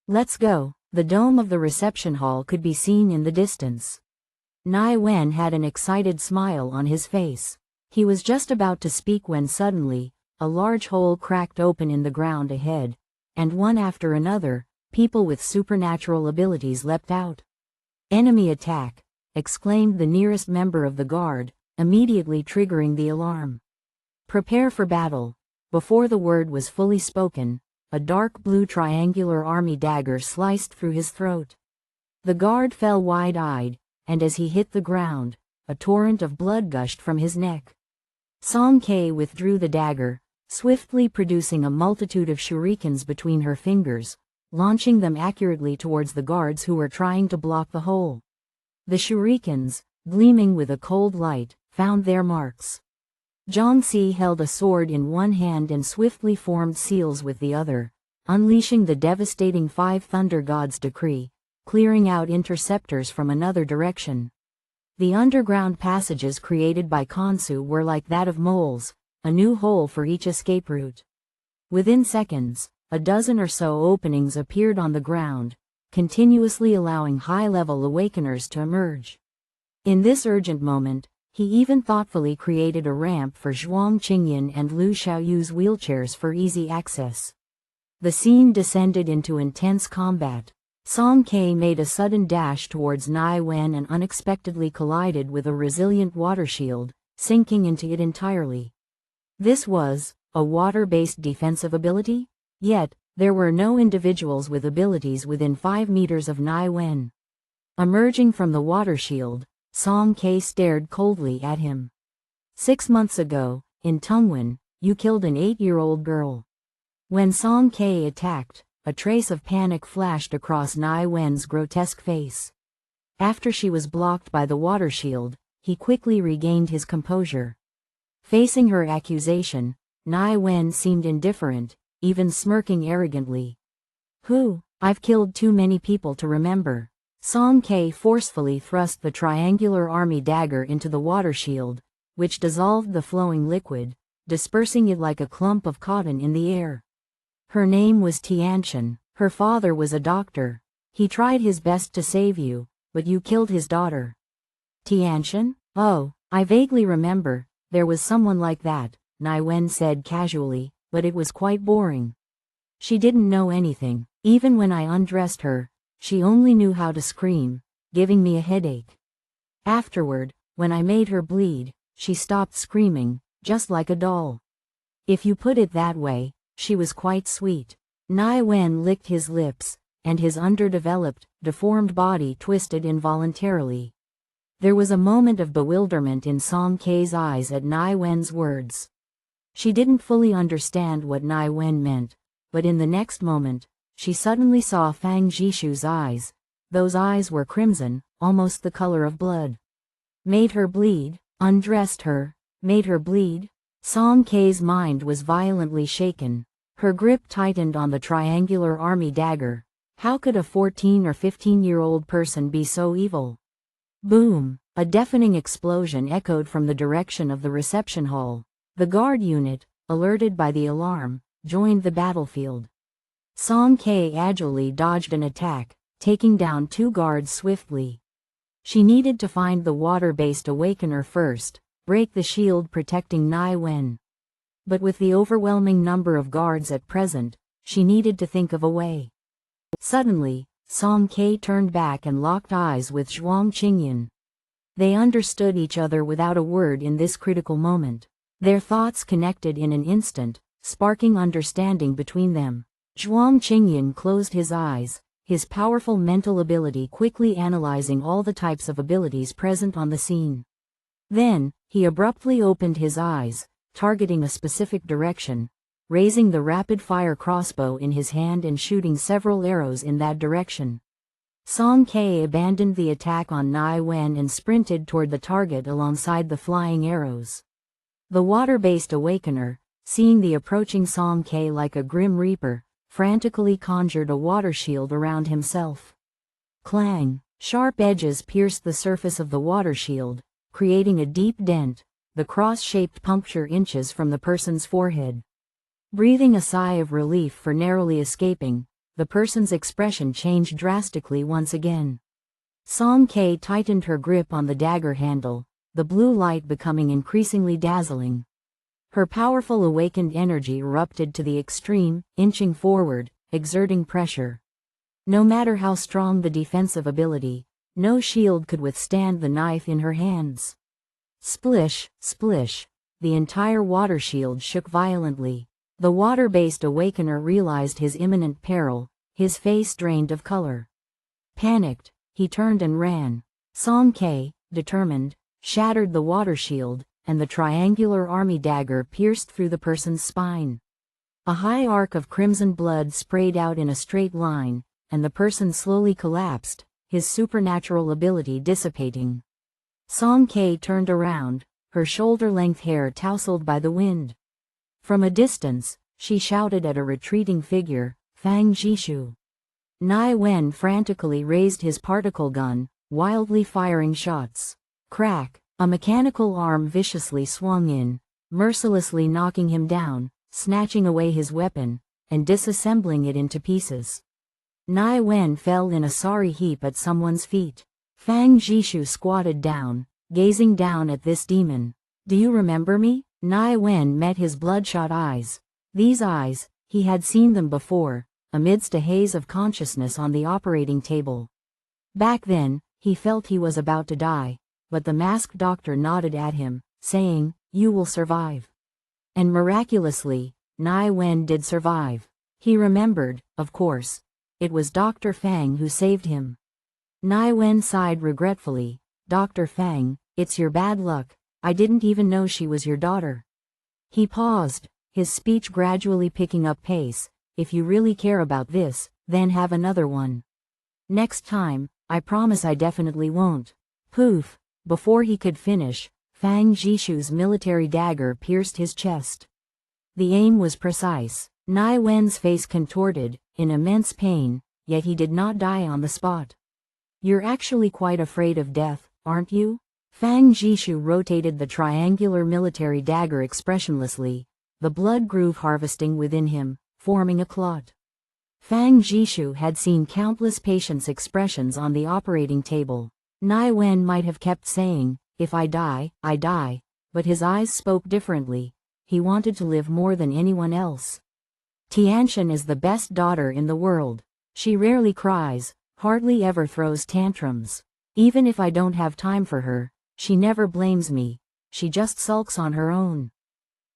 Let's go. The dome of the reception hall could be seen in the distance. Nai Wen had an excited smile on his face. He was just about to speak when suddenly, a large hole cracked open in the ground ahead, and one after another, people with supernatural abilities leapt out. Enemy attack, exclaimed the nearest member of the guard, immediately triggering the alarm. Prepare for battle. Before the word was fully spoken, a dark blue triangular army dagger sliced through his throat. The guard fell wide-eyed, and as he hit the ground, a torrent of blood gushed from his neck. Song Ke withdrew the dagger, swiftly producing a multitude of shurikens between her fingers, launching them accurately towards the guards who were trying to block the hole. The shurikens, gleaming with a cold light, found their marks. Zhang Si held a sword in one hand and swiftly formed seals with the other, unleashing the devastating 5 Thunder Gods' decree, clearing out interceptors from another direction. The underground passages created by Khonsu were like that of moles, a new hole for each escape route. Within seconds, a dozen or so openings appeared on the ground, continuously allowing high-level awakeners to emerge. In this urgent moment, he even thoughtfully created a ramp for Zhuang Qingyan and Lu Xiaoyu's wheelchairs for easy access. The scene descended into intense combat. Song Ke made a sudden dash towards Nai Wen and unexpectedly collided with a resilient water shield, sinking into it entirely. This was a water-based defensive ability? Yet, there were no individuals with abilities within 5 meters of Nai Wen. Emerging from the water shield, Song Ke stared coldly at him. 6 months ago, in Tungwen, you killed an 8-year-old girl. When Song Ke attacked, a trace of panic flashed across Nai Wen's grotesque face. After she was blocked by the water shield, he quickly regained his composure. Facing her accusation, Nai Wen seemed indifferent, even smirking arrogantly. I've killed too many people to remember. Song Ke forcefully thrust the triangular army dagger into the water shield, which dissolved the flowing liquid, dispersing it like a clump of cotton in the air. Her name was Tianchen. Her father was a doctor. He tried his best to save you, but you killed his daughter. Tianchen? Oh, I vaguely remember, there was someone like that, Nai Wen said casually, but it was quite boring. She didn't know anything. Even when I undressed her, she only knew how to scream, giving me a headache. Afterward, when I made her bleed, she stopped screaming, just like a doll. If you put it that way, she was quite sweet. Nai Wen licked his lips, and his underdeveloped, deformed body twisted involuntarily. There was a moment of bewilderment in Song Ke's eyes at Nai Wen's words. She didn't fully understand what Nai Wen meant, but in the next moment, she suddenly saw Fang Jishu's eyes. Those eyes were crimson, almost the color of blood. Made her bleed, undressed her, made her bleed. Song Ke's mind was violently shaken. Her grip tightened on the triangular army dagger. How could a 14 or 15-year-old person be so evil? Boom! A deafening explosion echoed from the direction of the reception hall. The guard unit, alerted by the alarm, joined the battlefield. Song Ke agilely dodged an attack, taking down 2 guards swiftly. She needed to find the water-based awakener first, break the shield protecting Nai Wen. But with the overwhelming number of guards at present, she needed to think of a way. Suddenly, Song Ke turned back and locked eyes with Zhuang Qingyan. They understood each other without a word in this critical moment. Their thoughts connected in an instant, sparking understanding between them. Zhuang Qingyan closed his eyes, his powerful mental ability quickly analyzing all the types of abilities present on the scene. Then, he abruptly opened his eyes, targeting a specific direction, raising the rapid-fire crossbow in his hand and shooting several arrows in that direction. Song Ke abandoned the attack on Nai Wen and sprinted toward the target alongside the flying arrows. The water-based awakener, seeing the approaching Song Ke like a grim reaper, frantically conjured a water shield around himself. Clang! Sharp edges pierced the surface of the water shield, creating a deep dent, the cross-shaped puncture inches from the person's forehead. Breathing a sigh of relief for narrowly escaping, the person's expression changed drastically once again. Song Ke tightened her grip on the dagger handle, the blue light becoming increasingly dazzling. Her powerful awakened energy erupted to the extreme, inching forward, exerting pressure. No matter how strong the defensive ability, no shield could withstand the knife in her hands. Splish, splish. The entire water shield shook violently. The water-based awakener realized his imminent peril, his face drained of color. Panicked, he turned and ran. Song Ke, determined, shattered the water shield, and the triangular army dagger pierced through the person's spine. A high arc of crimson blood sprayed out in a straight line, and the person slowly collapsed, his supernatural ability dissipating. Song Ke turned around, her shoulder-length hair tousled by the wind. From a distance, she shouted at a retreating figure, Fang Jishu. Nai Wen frantically raised his particle gun, wildly firing shots. Crack! A mechanical arm viciously swung in, mercilessly knocking him down, snatching away his weapon, and disassembling it into pieces. Nai Wen fell in a sorry heap at someone's feet. Fang Jishu squatted down, gazing down at this demon. Do you remember me? Nai Wen met his bloodshot eyes. These eyes, he had seen them before, amidst a haze of consciousness on the operating table. Back then, he felt he was about to die, but the masked doctor nodded at him, saying, "You will survive." And miraculously, Nai Wen did survive. He remembered, of course. It was Dr. Fang who saved him. Nai Wen sighed regretfully. "Dr. Fang, it's your bad luck. I didn't even know she was your daughter." He paused, his speech gradually picking up pace. "If you really care about this, then have another one. Next time, I promise I definitely won't." Poof! Before he could finish, Fang Jishu's military dagger pierced his chest. The aim was precise. Nai Wen's face contorted, in immense pain, yet he did not die on the spot. "You're actually quite afraid of death, aren't you?" Fang Jishu rotated the triangular military dagger expressionlessly, the blood groove harvesting within him, forming a clot. Fang Jishu had seen countless patients' expressions on the operating table. Nai Wen might have kept saying, "If I die, I die," but his eyes spoke differently. He wanted to live more than anyone else. Tianshan is the best daughter in the world. She rarely cries, hardly ever throws tantrums. Even if I don't have time for her, she never blames me. She just sulks on her own.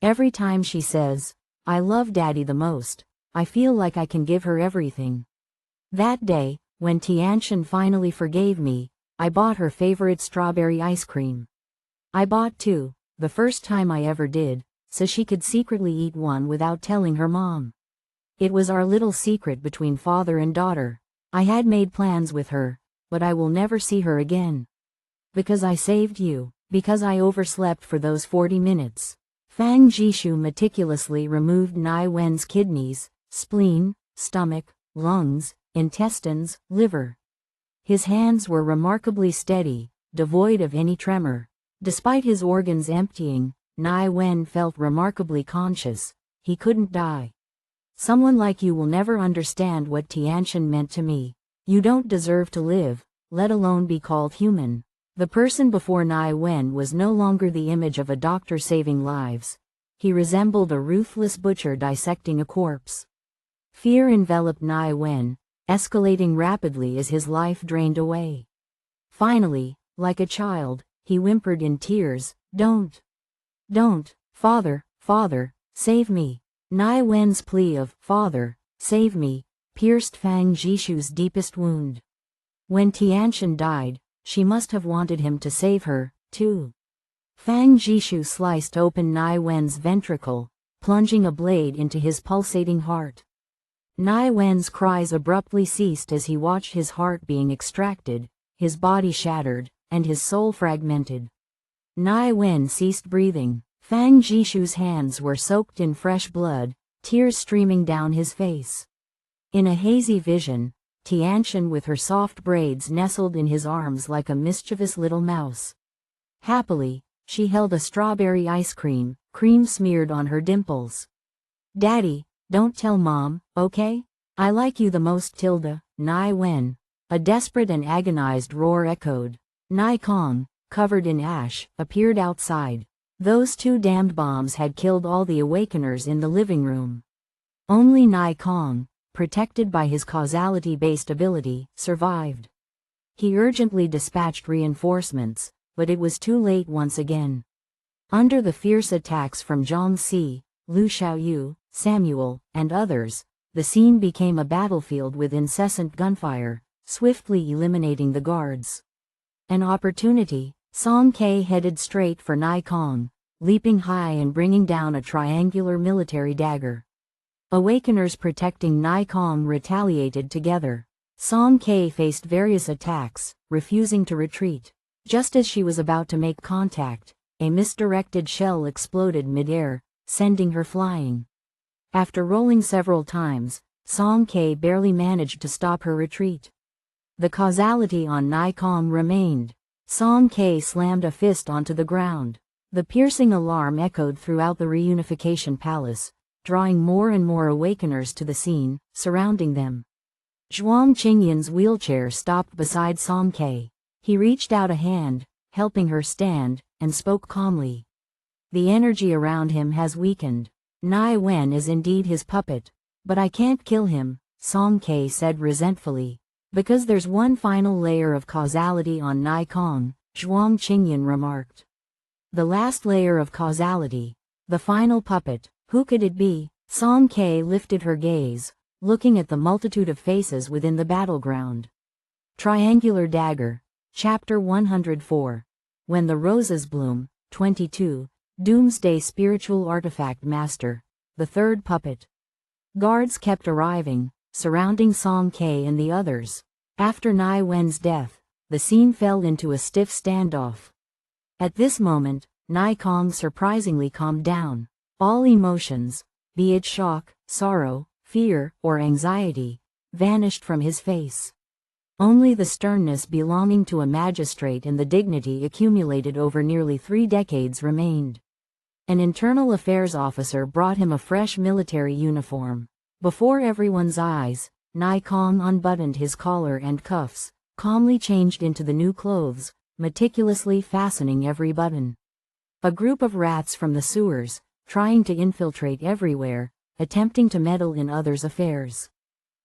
Every time she says, "I love Daddy the most," I feel like I can give her everything. That day, when Tianshan finally forgave me, I bought her favorite strawberry ice cream. I bought two, the first time I ever did, so she could secretly eat one without telling her mom. It was our little secret between father and daughter. I had made plans with her, but I will never see her again. Because I saved you, because I overslept for those 40 minutes. Fang Jishu meticulously removed Nai Wen's kidneys, spleen, stomach, lungs, intestines, liver. His hands were remarkably steady, devoid of any tremor. Despite his organs emptying, Nai Wen felt remarkably conscious. He couldn't die. "Someone like you will never understand what Tianshan meant to me. You don't deserve to live, let alone be called human." The person before Nai Wen was no longer the image of a doctor saving lives. He resembled a ruthless butcher dissecting a corpse. Fear enveloped Nai Wen, escalating rapidly as his life drained away. Finally, like a child, he whimpered in tears, Don't, Father, Father, save me." Nai Wen's plea of, "Father, save me," pierced Fang Jishu's deepest wound. When Tianshan died, she must have wanted him to save her, too. Fang Jishu sliced open Nai Wen's ventricle, plunging a blade into his pulsating heart. Nai Wen's cries abruptly ceased as he watched his heart being extracted, his body shattered, and his soul fragmented. Nai Wen ceased breathing. Fang Jishu's hands were soaked in fresh blood, tears streaming down his face. In a hazy vision, Tianshan with her soft braids nestled in his arms like a mischievous little mouse. Happily, she held a strawberry ice cream, cream smeared on her dimples. "Daddy, don't tell Mom, okay? I like you the most, Tilda." Nai Wen. A desperate and agonized roar echoed. Nai Kong, covered in ash, appeared outside. Those two damned bombs had killed all the awakeners in the living room. Only Nai Kong, protected by his causality-based ability, survived. He urgently dispatched reinforcements, but it was too late once again. Under the fierce attacks from Zhang Si, Lu Xiaoyu, Samuel, and others, the scene became a battlefield with incessant gunfire, swiftly eliminating the guards. An opportunity, Song Ke headed straight for Nai Kong, leaping high and bringing down a triangular military dagger. Awakeners protecting Nai Kong retaliated together. Song Ke faced various attacks, refusing to retreat. Just as she was about to make contact, a misdirected shell exploded midair, sending her flying. After rolling several times, Song Ke barely managed to stop her retreat. The causality on Nai Kong remained. Song K slammed a fist onto the ground. The piercing alarm echoed throughout the reunification palace, drawing more and more awakeners to the scene, surrounding them. Zhuang Qingyan's wheelchair stopped beside Song K. He reached out a hand, helping her stand, and spoke calmly. The energy around him has weakened. Nai Wen is indeed his puppet, but I can't kill him, Song K said resentfully. Because there's one final layer of causality on Nai Kong, Zhuang Qingyan remarked. The last layer of causality. The final puppet. Who could it be? Song K lifted her gaze, looking at the multitude of faces within the battleground. Triangular Dagger. Chapter 104. When the Roses Bloom, 22. Doomsday Spiritual Artifact Master. The third puppet. Guards kept arriving, surrounding Song K and the others. After Nai Wen's death, the scene fell into a stiff standoff. At this moment, Nai Kong surprisingly calmed down. All emotions, be it shock, sorrow, fear, or anxiety, vanished from his face. Only the sternness belonging to a magistrate and the dignity accumulated over nearly 3 decades remained. An internal affairs officer brought him a fresh military uniform. Before everyone's eyes, Nai Kong unbuttoned his collar and cuffs, calmly changed into the new clothes, meticulously fastening every button. A group of rats from the sewers, trying to infiltrate everywhere, attempting to meddle in others' affairs.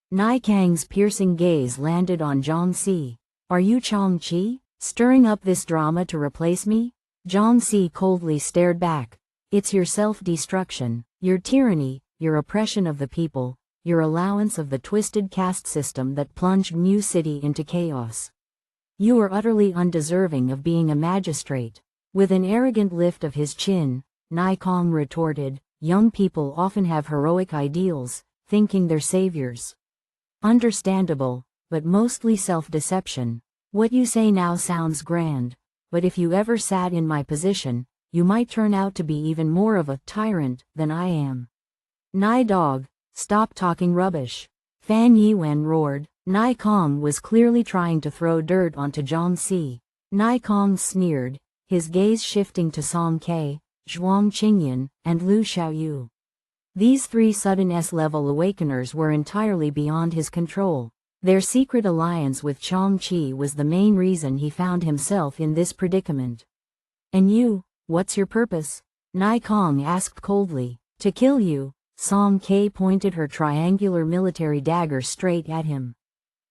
Nai Kang's piercing gaze landed on Zhang Si. Are you Chong Chi, stirring up this drama to replace me? Zhang Si coldly stared back. It's your self-destruction, your tyranny, your oppression of the people, your allowance of the twisted caste system that plunged Mu City into chaos. You are utterly undeserving of being a magistrate. With an arrogant lift of his chin, Nai Kong retorted, young people often have heroic ideals, thinking they're saviors. Understandable, but mostly self-deception. What you say now sounds grand, but if you ever sat in my position, you might turn out to be even more of a tyrant than I am. Nai Dog, stop talking rubbish. Fan Yiwen roared. Nai Kong was clearly trying to throw dirt onto Zhang Si. Nai Kong sneered, his gaze shifting to Song K, Zhuang Qingyan, and Lu Xiaoyu. These 3 sudden S-level awakeners were entirely beyond his control. Their secret alliance with Chong Chi was the main reason he found himself in this predicament. And you, what's your purpose? Nai Kong asked coldly. To kill you. Song K pointed her triangular military dagger straight at him.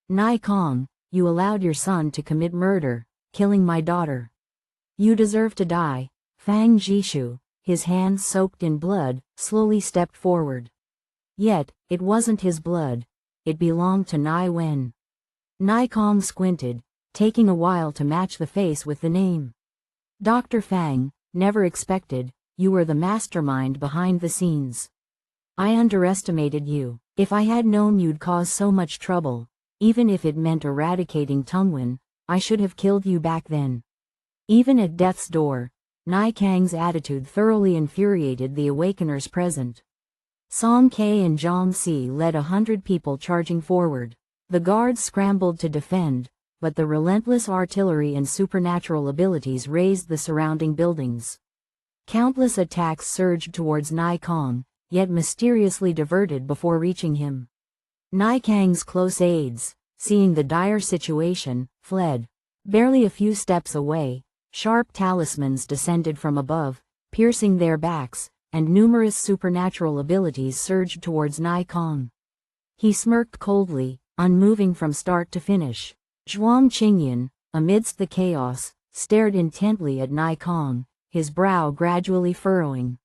Nai Kong, you allowed your son to commit murder, killing my daughter. You deserve to die. Fang Jishu, his hands soaked in blood, slowly stepped forward. Yet, it wasn't his blood. It belonged to Nai Wen. Nai Kong squinted, taking a while to match the face with the name. Dr. Fang, never expected, you were the mastermind behind the scenes. I underestimated you. If I had known you'd cause so much trouble, even if it meant eradicating Tungwen, I should have killed you back then. Even at death's door, Nai Kang's attitude thoroughly infuriated the awakeners present. Song K and Zhang Si led 100 people charging forward. The guards scrambled to defend, but the relentless artillery and supernatural abilities razed the surrounding buildings. Countless attacks surged towards Nai Kong, yet mysteriously diverted before reaching him. Nai Kang's close aides, seeing the dire situation, fled. Barely a few steps away, sharp talismans descended from above, piercing their backs, and numerous supernatural abilities surged towards Nai Kong. He smirked coldly, unmoving from start to finish. Zhuang Qingyan, amidst the chaos, stared intently at Nai Kong, his brow gradually furrowing.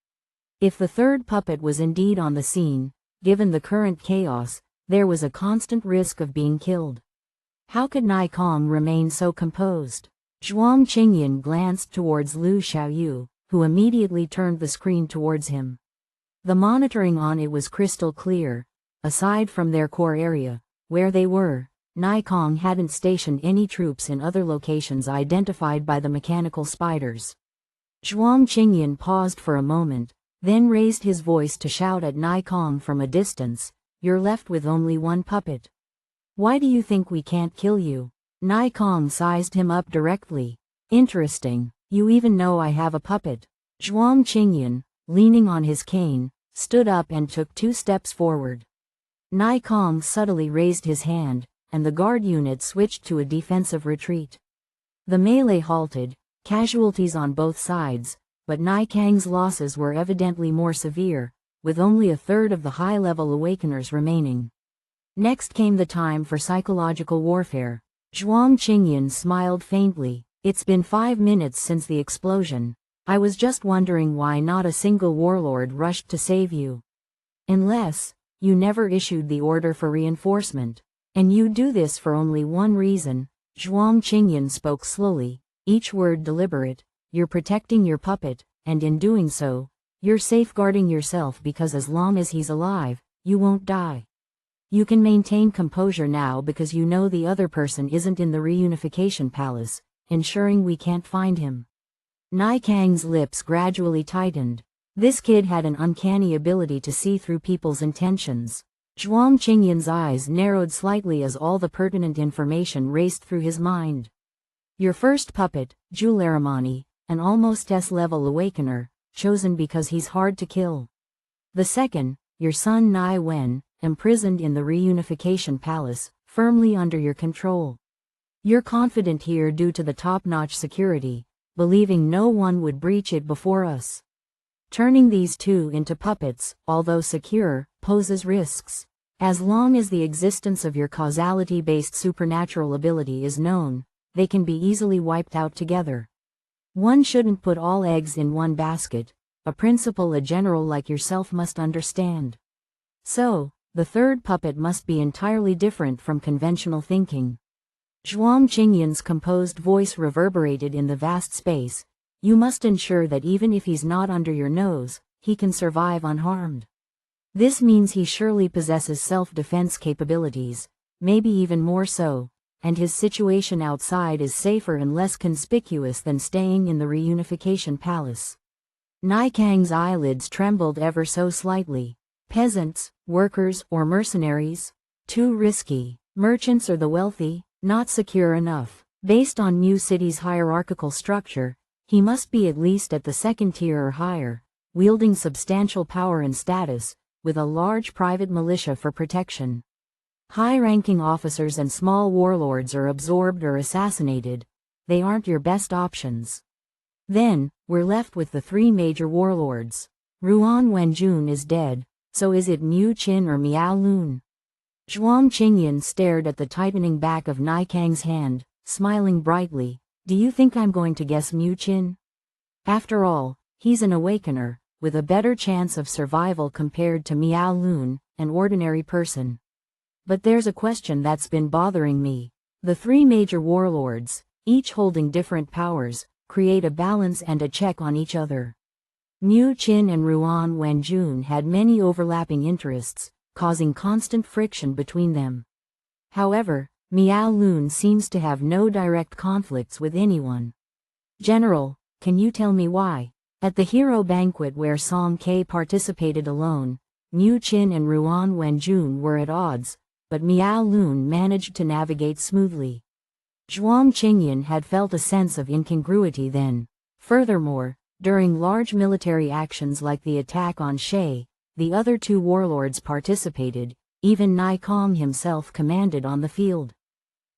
If the third puppet was indeed on the scene, given the current chaos, there was a constant risk of being killed. How could Nai Kong remain so composed? Zhuang Qingyan glanced towards Lu Xiaoyu, who immediately turned the screen towards him. The monitoring on it was crystal clear. Aside from their core area, where they were, Nai Kong hadn't stationed any troops in other locations identified by the mechanical spiders. Zhuang Qingyan paused for a moment, then raised his voice to shout at Nai Kong from a distance, "You're left with only one puppet. Why do you think we can't kill you?" Nai Kong sized him up directly. Interesting. You even know I have a puppet. Zhuang Qingyan, leaning on his cane, stood up and took 2 steps forward. Nai Kong subtly raised his hand, and the guard unit switched to a defensive retreat. The melee halted, casualties on both sides, but Nai Kang's losses were evidently more severe, with only a third of the high-level awakeners remaining. Next came the time for psychological warfare. Zhuang Qingyan smiled faintly. It's been 5 minutes since the explosion. I was just wondering why not a single warlord rushed to save you. Unless, you never issued the order for reinforcement. And you do this for only one reason. Zhuang Qingyan spoke slowly, each word deliberate. You're protecting your puppet, and in doing so, you're safeguarding yourself because as long as he's alive, you won't die. You can maintain composure now because you know the other person isn't in the reunification palace, ensuring we can't find him. Nai Kang's lips gradually tightened. This kid had an uncanny ability to see through people's intentions. Zhuang Qingyan's eyes narrowed slightly as all the pertinent information raced through his mind. Your first puppet, Jularamani, an almost S-level awakener, chosen because he's hard to kill. The second, your son Nai Wen, imprisoned in the reunification palace, firmly under your control. You're confident here due to the top-notch security, believing no one would breach it before us. Turning these two into puppets, although secure, poses risks. As long as the existence of your causality-based supernatural ability is known, they can be easily wiped out together. One shouldn't put all eggs in one basket, a principle a general like yourself must understand. So, the third puppet must be entirely different from conventional thinking. Zhuang Qingyan's composed voice reverberated in the vast space. You must ensure that even if he's not under your nose, he can survive unharmed. This means he surely possesses self-defense capabilities, maybe even more so, and his situation outside is safer and less conspicuous than staying in the reunification palace. Nai Kang's eyelids trembled ever so slightly. Peasants, workers, or mercenaries? Too risky. Merchants or the wealthy? Not secure enough. Based on New City's hierarchical structure, he must be at least at the second tier or higher, wielding substantial power and status, with a large private militia for protection. High-ranking officers and small warlords are absorbed or assassinated. They aren't your best options. Then, we're left with the 3 major warlords. Ruan Wenjun is dead, so is it Mu Qin or Miao Lun? Zhuang Qingyan stared at the tightening back of Nai Kang's hand, smiling brightly. Do you think I'm going to guess Mu Qin? After all, he's an awakener, with a better chance of survival compared to Miao Lun, an ordinary person. But there's a question that's been bothering me. The 3 major warlords, each holding different powers, create a balance and a check on each other. Mu Qin and Ruan Wenjun had many overlapping interests, causing constant friction between them. However, Miao Lun seems to have no direct conflicts with anyone. General, can you tell me why? At the hero banquet where Song Ke participated alone, Mu Qin and Ruan Wenjun were at odds, but Miao Lun managed to navigate smoothly. Zhuang Qingyan had felt a sense of incongruity then. Furthermore, during large military actions like the attack on Shay, the other 2 warlords participated, even Nai Kong himself commanded on the field.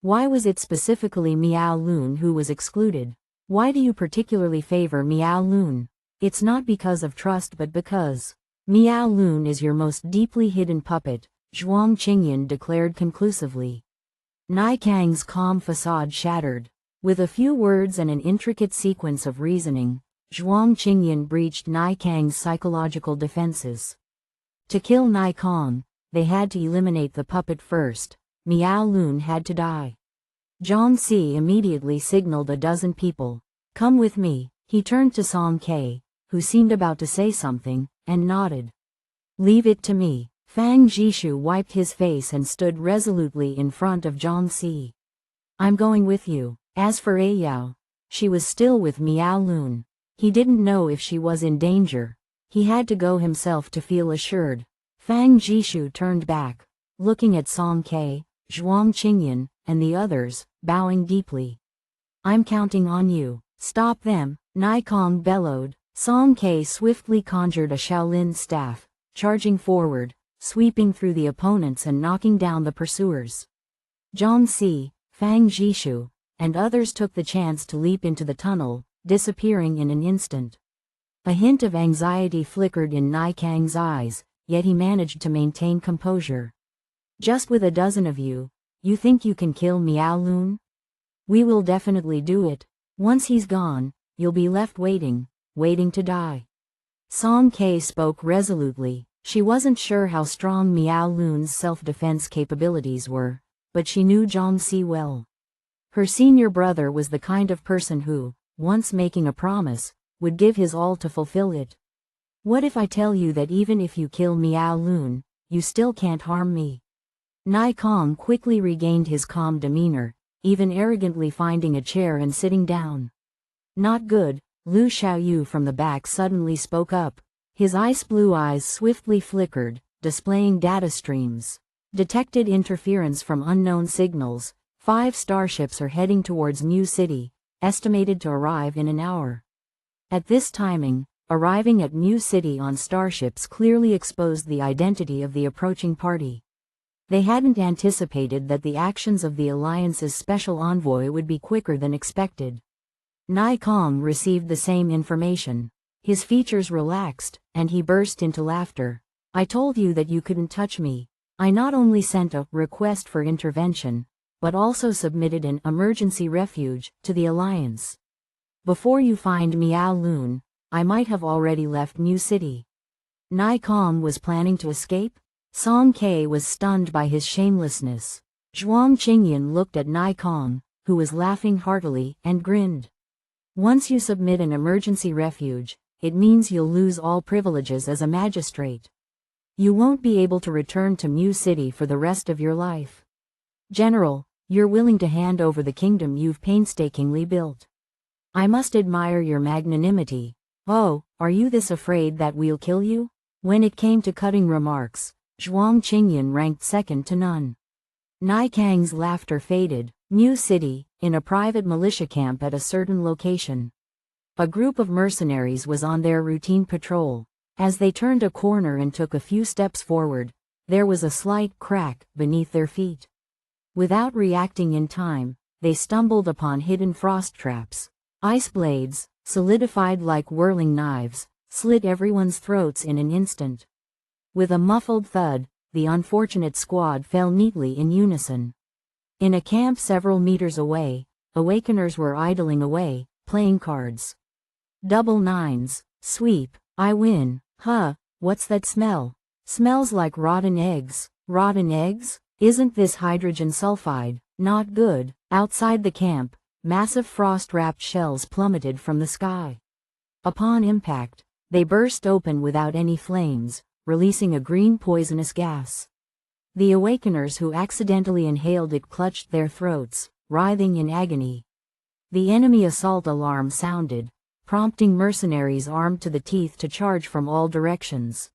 Why was it specifically Miao Lun who was excluded? Why do you particularly favor Miao Lun? It's not because of trust but because Miao Lun is your most deeply hidden puppet, Zhuang Qingyan declared conclusively. Nai Kang's calm facade shattered. With a few words and an intricate sequence of reasoning, Zhuang Qingyan breached Nai Kang's psychological defenses. To kill Nai Kang, they had to eliminate the puppet first. Miao Lun had to die. Zhang Si immediately signaled a dozen people. Come with me. He turned to Song Ke, who seemed about to say something, and nodded. Leave it to me. Fang Jishu wiped his face and stood resolutely in front of Zhang Si. I'm going with you. As for Yao, she was still with Miao Lun. He didn't know if she was in danger. He had to go himself to feel assured. Fang Jishu turned back, looking at Song Ke, Zhuang Qingyan, and the others, bowing deeply. I'm counting on you. Stop them, Nikong bellowed. Song Ke swiftly conjured a Shaolin staff, charging forward, sweeping through the opponents and knocking down the pursuers. Zhang Si, Fang Jishu, and others took the chance to leap into the tunnel, disappearing in an instant. A hint of anxiety flickered in Nikang's eyes, yet he managed to maintain composure. Just with a dozen of you, you think you can kill Miao Lun? We will definitely do it. Once he's gone, you'll be left waiting to die. Song Ke spoke resolutely. She wasn't sure how strong Miao Lun's self-defense capabilities were, but she knew Zhang Si well. Her senior brother was the kind of person who, once making a promise, would give his all to fulfill it. What if I tell you that even if you kill Miao Lun, you still can't harm me? Nikong quickly regained his calm demeanor, even arrogantly finding a chair and sitting down. Not good, Lu Xiaoyu from the back suddenly spoke up. His ice blue eyes swiftly flickered, displaying data streams. Detected interference from unknown signals. 5 starships are heading towards New City, estimated to arrive in an hour. At this timing, arriving at New City on starships clearly exposed the identity of the approaching party. They hadn't anticipated that the actions of the Alliance's special envoy would be quicker than expected. Nikong received the same information. His features relaxed, and he burst into laughter. I told you that you couldn't touch me. I not only sent a request for intervention, but also submitted an emergency refuge to the Alliance. Before you find Miao Lun, I might have already left New City. Nikong was planning to escape? Song Ke was stunned by his shamelessness. Zhuang Qingyan looked at Nikong, who was laughing heartily, and grinned. Once you submit an emergency refuge, it means you'll lose all privileges as a magistrate. You won't be able to return to Mu City for the rest of your life. General, you're willing to hand over the kingdom you've painstakingly built. I must admire your magnanimity. Oh, are you this afraid that we'll kill you? When it came to cutting remarks, Zhuang Qingyan ranked second to none. Nikang's laughter faded. Mu City, in a private militia camp at a certain location. A group of mercenaries was on their routine patrol. As they turned a corner and took a few steps forward, there was a slight crack beneath their feet. Without reacting in time, they stumbled upon hidden frost traps. Ice blades, solidified like whirling knives, slit everyone's throats in an instant. With a muffled thud, the unfortunate squad fell neatly in unison. In a camp several meters away, awakeners were idling away, playing cards. Double nines, sweep, I win, huh, what's that smell? Smells like rotten eggs. Rotten eggs? Isn't this hydrogen sulfide? Not good. Outside the camp, massive frost-wrapped shells plummeted from the sky. Upon impact, they burst open without any flames, releasing a green poisonous gas. The awakeners who accidentally inhaled it clutched their throats, writhing in agony. The enemy assault alarm sounded, prompting mercenaries armed to the teeth to charge from all directions.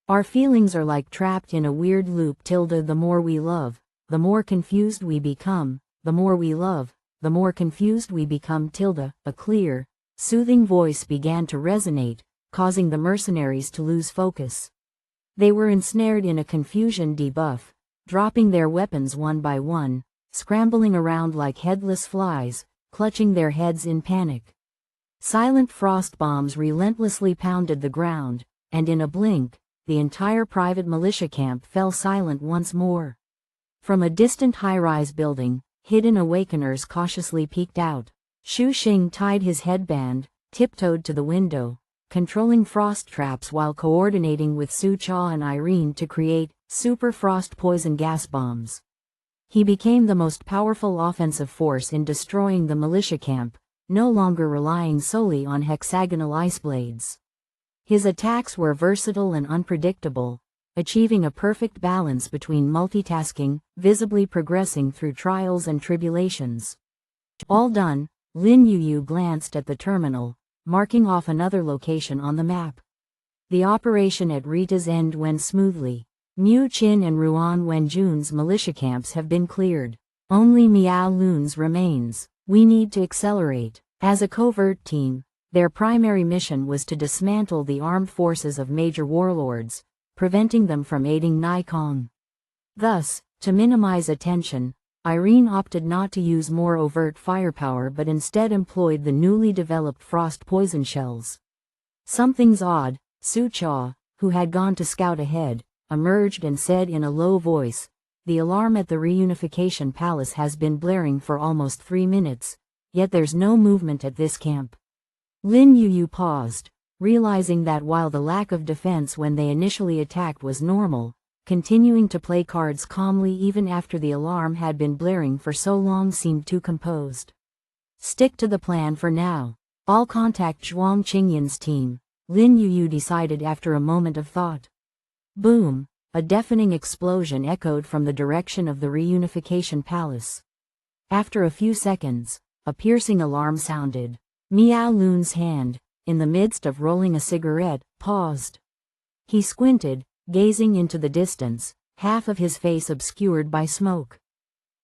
Our feelings are like trapped in a weird loop. The more we love, the more confused we become. The more we love, the more confused we become. A clear, soothing voice began to resonate, causing the mercenaries to lose focus. They were ensnared in a confusion debuff, dropping their weapons one by one, scrambling around like headless flies, clutching their heads in panic. Silent frost bombs relentlessly pounded the ground, and in a blink, the entire private militia camp fell silent once more. From a distant high-rise building, hidden awakeners cautiously peeked out. Xu Xing tied his headband, tiptoed to the window, controlling frost traps while coordinating with Su Cha and Irene to create super frost poison gas bombs. He became the most powerful offensive force in destroying the militia camp, no longer relying solely on hexagonal ice blades. His attacks were versatile and unpredictable, achieving a perfect balance between multitasking, visibly progressing through trials and tribulations. All done, Lin Yuyu glanced at the terminal, marking off another location on the map. The operation at Rita's End went smoothly. Mu Qin and Ruan Wenjun's militia camps have been cleared. Only Miao Lun's remains. We need to accelerate. As a covert team, their primary mission was to dismantle the armed forces of major warlords, preventing them from aiding Nikon. Thus, to minimize attention, Irene opted not to use more overt firepower but instead employed the newly developed frost poison shells. Something's odd, Sucha, who had gone to scout ahead, emerged and said in a low voice, "The alarm at the reunification palace has been blaring for almost 3 minutes, yet there's no movement at this camp." Lin Yu paused, realizing that while the lack of defense when they initially attacked was normal, continuing to play cards calmly even after the alarm had been blaring for so long seemed too composed. "Stick to the plan for now. I'll contact Zhuang Qingyan's team," Lin Yu decided after a moment of thought. Boom! A deafening explosion echoed from the direction of the reunification palace. After a few seconds, a piercing alarm sounded. Miao Lun's hand, in the midst of rolling a cigarette, paused. He squinted, gazing into the distance, half of his face obscured by smoke.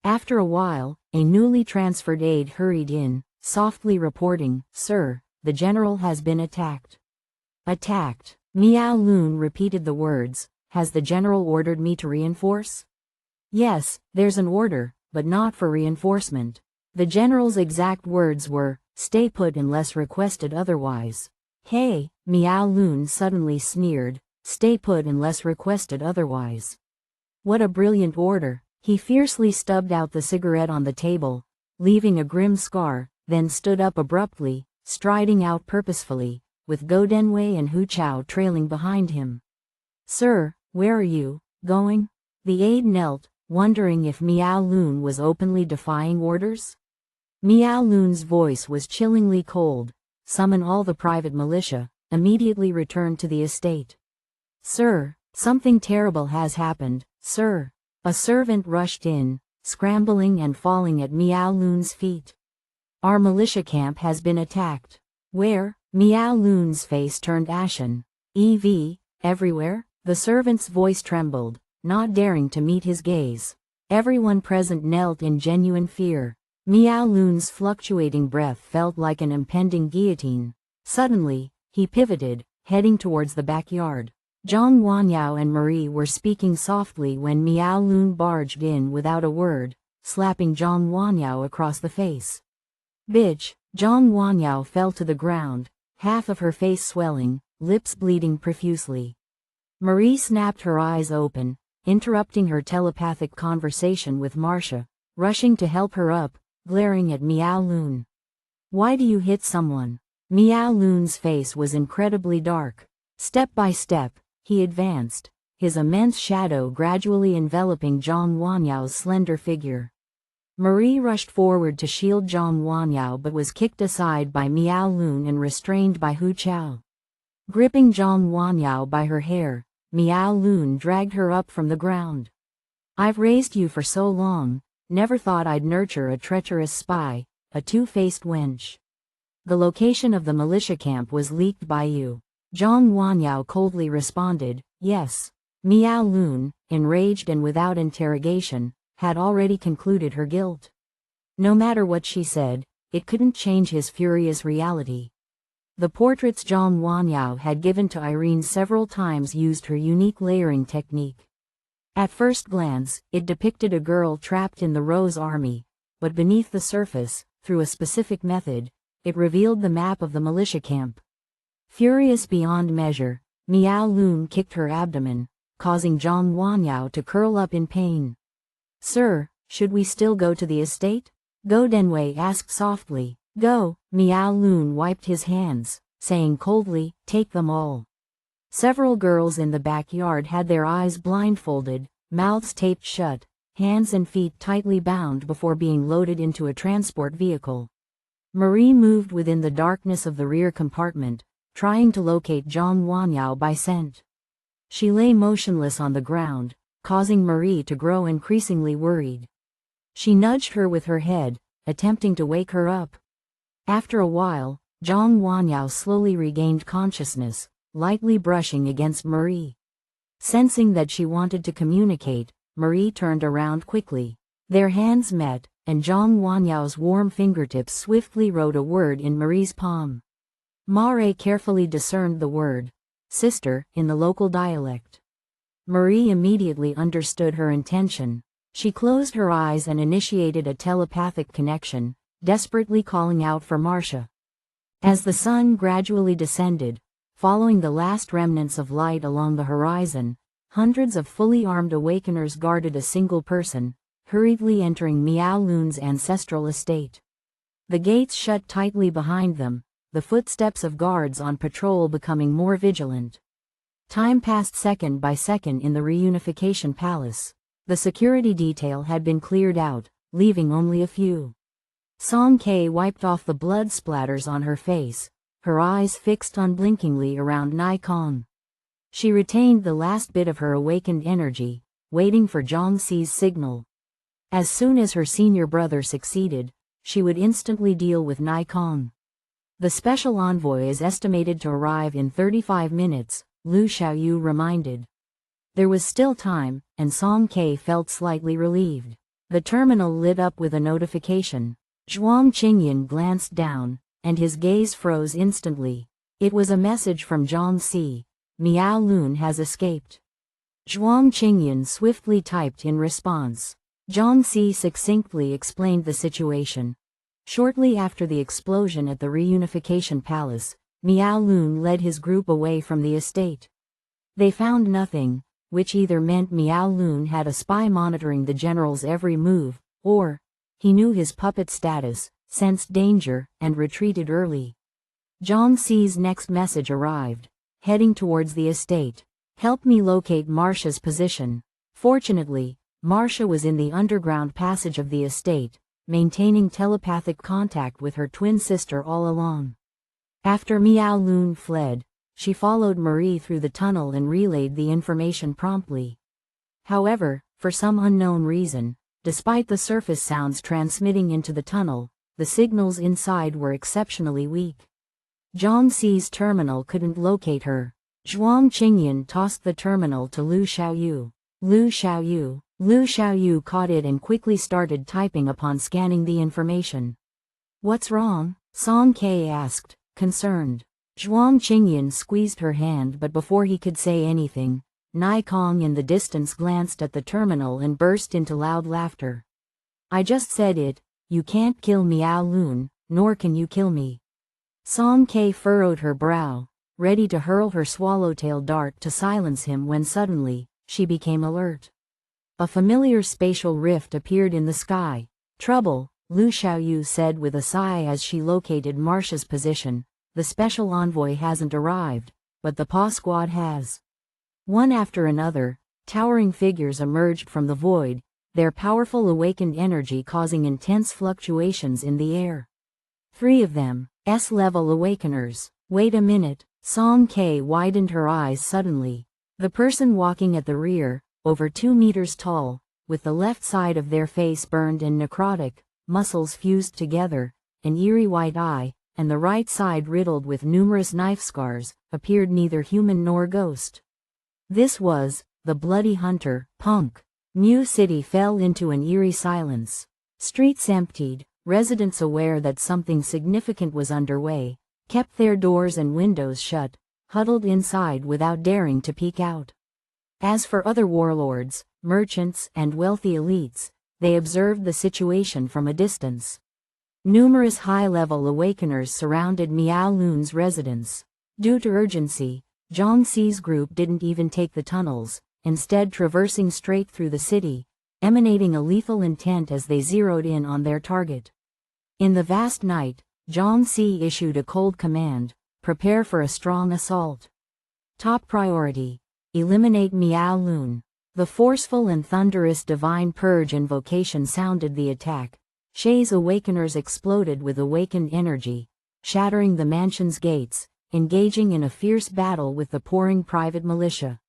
After a while, a newly transferred aide hurried in, softly reporting, "Sir, the general has been attacked." "Attacked?" Miao Lun repeated the words. "Has the general ordered me to reinforce?" "Yes, there's an order, but not for reinforcement." The general's exact words were, "Stay put unless requested otherwise." "Hey," Miao Lun suddenly sneered, "stay put unless requested otherwise." What a brilliant order! He fiercely stubbed out the cigarette on the table, leaving a grim scar, then stood up abruptly, striding out purposefully, with Go Denwei and Hu Chao trailing behind him. "Sir, where are you going?" The aide knelt, wondering if Miao Lun was openly defying orders. Miao Lun's voice was chillingly cold. "Summon all the private militia, immediately return to the estate." "Sir, something terrible has happened, sir." A servant rushed in, scrambling and falling at Miao Lun's feet. "Our militia camp has been attacked." "Where?" Miao Lun's face turned ashen. Everywhere?" The servant's voice trembled, not daring to meet his gaze. Everyone present knelt in genuine fear. Miao Lun's fluctuating breath felt like an impending guillotine. Suddenly, he pivoted, heading towards the backyard. Zhang Wanyao and Marie were speaking softly when Miao Lun barged in without a word, slapping Zhang Wanyao across the face. "Bitch!" Zhang Wanyao fell to the ground, half of her face swelling, lips bleeding profusely. Marie snapped her eyes open, interrupting her telepathic conversation with Marcia, rushing to help her up, glaring at Miao Lun. "Why do you hit someone?" Miao Lun's face was incredibly dark. Step by step, he advanced, his immense shadow gradually enveloping Zhang Wanyao's slender figure. Marie rushed forward to shield Zhang Wanyao but was kicked aside by Miao Lun and restrained by Hu Chao. Gripping Zhang Wanyao by her hair, Miao Lun dragged her up from the ground. "I've raised you for so long, never thought I'd nurture a treacherous spy, a two-faced wench. The location of the militia camp was leaked by you." Zhang Wanyao coldly responded, "Yes." Miao Lun, enraged and without interrogation, had already concluded her guilt. No matter what she said, it couldn't change his furious reality. The portraits Zhang Wanyao had given to Irene several times used her unique layering technique. At first glance, it depicted a girl trapped in the Rose Army, but beneath the surface, through a specific method, it revealed the map of the militia camp. Furious beyond measure, Miao Lun kicked her abdomen, causing Zhang Wanyao to curl up in pain. "Sir, should we still go to the estate?" Go Denwei asked softly. "Go." Miao Lun wiped his hands, saying coldly, "Take them all." Several girls in the backyard had their eyes blindfolded, mouths taped shut, hands and feet tightly bound before being loaded into a transport vehicle. Marie moved within the darkness of the rear compartment, trying to locate Zhang Wanyao by scent. She lay motionless on the ground, causing Marie to grow increasingly worried. She nudged her with her head, attempting to wake her up. After a while, Zhang Wanyao slowly regained consciousness, lightly brushing against Marie. Sensing that she wanted to communicate, Marie turned around quickly. Their hands met, and Zhang Wanyao's warm fingertips swiftly wrote a word in Marie's palm. Mare carefully discerned the word, sister, in the local dialect. Marie immediately understood her intention. She closed her eyes and initiated a telepathic connection, desperately calling out for Marcia. As the sun gradually descended, following the last remnants of light along the horizon, hundreds of fully armed awakeners guarded a single person, hurriedly entering Miao Lun's ancestral estate. The gates shut tightly behind them, the footsteps of guards on patrol becoming more vigilant. Time passed second by second in the reunification palace. The security detail had been cleared out, leaving only a few. Song Kei wiped off the blood splatters on her face, her eyes fixed unblinkingly around Nai Kong. She retained the last bit of her awakened energy, waiting for Zhang Xi's signal. As soon as her senior brother succeeded, she would instantly deal with Nai Kong. The special envoy is estimated to arrive in 35 minutes, Lu Xiaoyu reminded. There was still time, and Song Kei felt slightly relieved. The terminal lit up with a notification. Zhuang Qingyan glanced down, and his gaze froze instantly. It was a message from Zhang Xi. Miao Lun has escaped. Zhuang Qingyan swiftly typed in response. Zhang Xi succinctly explained the situation. Shortly after the explosion at the reunification palace, Miao Lun led his group away from the estate. They found nothing, which either meant Miao Lun had a spy monitoring the general's every move, or he knew his puppet status, sensed danger, and retreated early. Zhang Xi's next message arrived. Heading towards the estate. Help me locate Marcia's position. Fortunately, Marcia was in the underground passage of the estate, maintaining telepathic contact with her twin sister all along. After Miao Lun fled, she followed Marie through the tunnel and relayed the information promptly. However, for some unknown reason, despite the surface sounds transmitting into the tunnel, the signals inside were exceptionally weak. Zhang Xi's terminal couldn't locate her. Zhuang Qingyan tossed the terminal to Lu Xiaoyu. Lu Xiaoyu caught it and quickly started typing upon scanning the information. What's wrong? Song Kei asked, concerned. Zhuang Qingyan squeezed her hand, but before he could say anything, Nai Kong in the distance glanced at the terminal and burst into loud laughter. I just said it, you can't kill Miao Lun, nor can you kill me. Song Kei furrowed her brow, ready to hurl her swallowtail dart to silence him when suddenly, she became alert. A familiar spatial rift appeared in the sky. Trouble, Lu Xiaoyu said with a sigh as she located Marcia's position. The special envoy hasn't arrived, but the PA squad has. One after another, towering figures emerged from the void, their powerful awakened energy causing intense fluctuations in the air. 3 of them, S-level awakeners. Wait a minute, Song Kei widened her eyes suddenly. The person walking at the rear, over 2 meters tall, with the left side of their face burned and necrotic, muscles fused together, an eerie white eye, and the right side riddled with numerous knife scars, appeared neither human nor ghost. This was the Bloody Hunter, Punk. Mu City fell into an eerie silence. Streets emptied, residents aware that something significant was underway, kept their doors and windows shut, huddled inside without daring to peek out. As for other warlords, merchants, and wealthy elites, they observed the situation from a distance. Numerous high-level awakeners surrounded Miao Lun's residence. Due to urgency, Zhang Xi's group didn't even take the tunnels, instead traversing straight through the city, emanating a lethal intent as they zeroed in on their target. In the vast night, Zhang Xi issued a cold command, prepare for a strong assault. Top priority, eliminate Miao Lun. The forceful and thunderous divine purge invocation sounded the attack. Shay's awakeners exploded with awakened energy, shattering the mansion's gates, engaging in a fierce battle with the pouring private militia.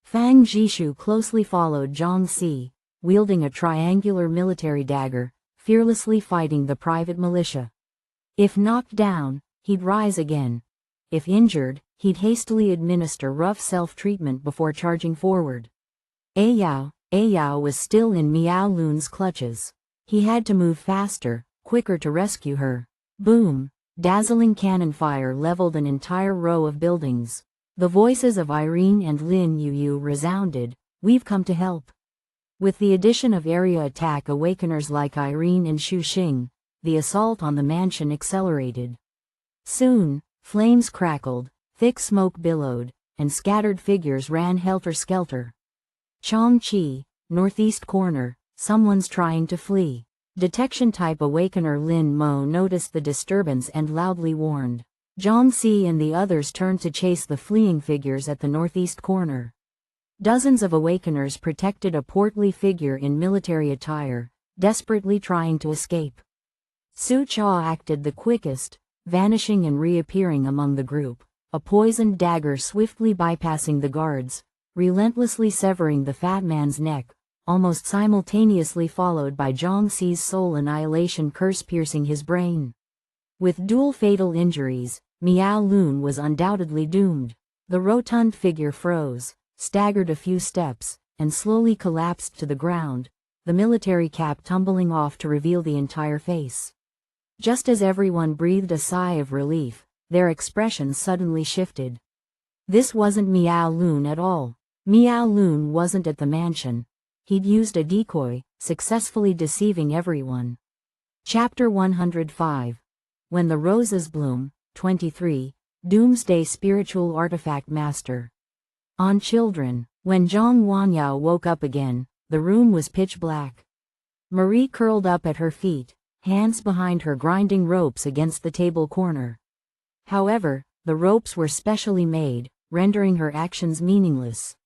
Fang Jishu closely followed Zhang Xi, wielding a triangular military dagger, fearlessly fighting the private militia. If knocked down, he'd rise again. If injured, he'd hastily administer rough self-treatment before charging forward. Yao was still in Miao Lun's clutches. He had to move faster, quicker to rescue her. Boom! Dazzling cannon fire leveled an entire row of buildings. The voices of Irene and Lin Yu resounded, "We've come to help." With the addition of area attack awakeners like Irene and Xu Xing, the assault on the mansion accelerated. Soon, flames crackled, thick smoke billowed, and scattered figures ran helter-skelter. Chongqi, northeast corner, someone's trying to flee. Detection-type awakener Lin Mo noticed the disturbance and loudly warned. Zhongxi and the others turned to chase the fleeing figures at the northeast corner. Dozens of awakeners protected a portly figure in military attire, desperately trying to escape. Su Cha acted the quickest, vanishing and reappearing among the group, a poisoned dagger swiftly bypassing the guards, relentlessly severing the fat man's neck, almost simultaneously followed by Zhongxi's soul annihilation curse piercing his brain. With dual fatal injuries, Miao Lun was undoubtedly doomed. The rotund figure froze, staggered a few steps, and slowly collapsed to the ground, the military cap tumbling off to reveal the entire face. Just as everyone breathed a sigh of relief, their expressions suddenly shifted. This wasn't Miao Lun at all. Miao Lun wasn't at the mansion. He'd used a decoy, successfully deceiving everyone. Chapter 105. When the Roses Bloom, 23, Doomsday Spiritual Artifact Master. On children. When Zhang Wanyao woke up again, the room was pitch black. Marie curled up at her feet, hands behind her grinding ropes against the table corner. However, the ropes were specially made, rendering her actions meaningless.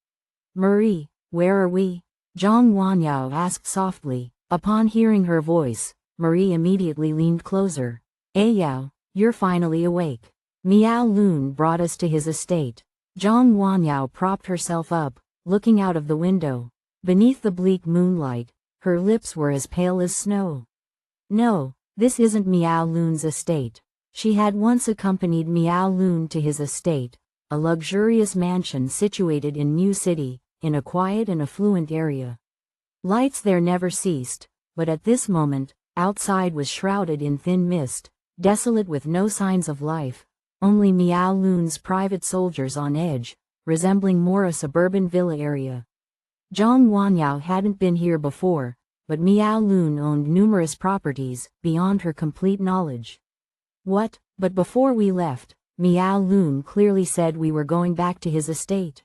"Marie, where are we?" Zhang Wanyao asked softly. Upon hearing her voice, Marie immediately leaned closer. "Yao, you're finally awake. Miao Lun brought us to his estate." Zhang Wanyao propped herself up, looking out of the window. Beneath the bleak moonlight, her lips were as pale as snow. "No, this isn't Miao Lun's estate." She had once accompanied Miao Lun to his estate, a luxurious mansion situated in Mu City, in a quiet and affluent area. Lights there never ceased, but at this moment, outside was shrouded in thin mist, desolate with no signs of life, only Miao Lun's private soldiers on edge, resembling more a suburban villa area. Zhang Wanyao hadn't been here before, but Miao Lun owned numerous properties, beyond her complete knowledge. "What? But before we left, Miao Lun clearly said we were going back to his estate."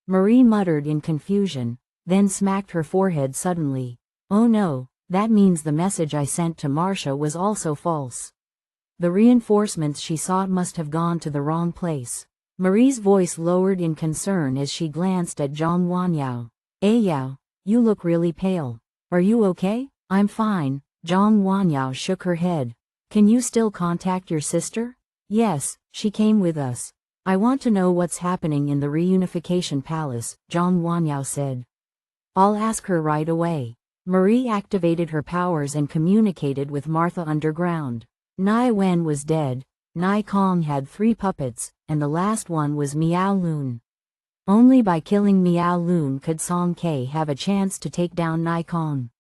Marie muttered in confusion, then smacked her forehead suddenly. "Oh no, that means the message I sent to Marcia was also false. The reinforcements she sought must have gone to the wrong place." Marie's voice lowered in concern as she glanced at Zhang Wanyao. "Yao, you look really pale. Are you okay?" "I'm fine." Zhang Wanyao shook her head. "Can you still contact your sister?" "Yes, she came with us. I want to know what's happening in the reunification palace," Zhang Wanyao said. "I'll ask her right away." Marie activated her powers and communicated with Martha underground. Nai Wen was dead, Nai Kong had 3 puppets, and the last one was Miao Lun. Only by killing Miao Lun could Song Ke have a chance to take down Nai Kong.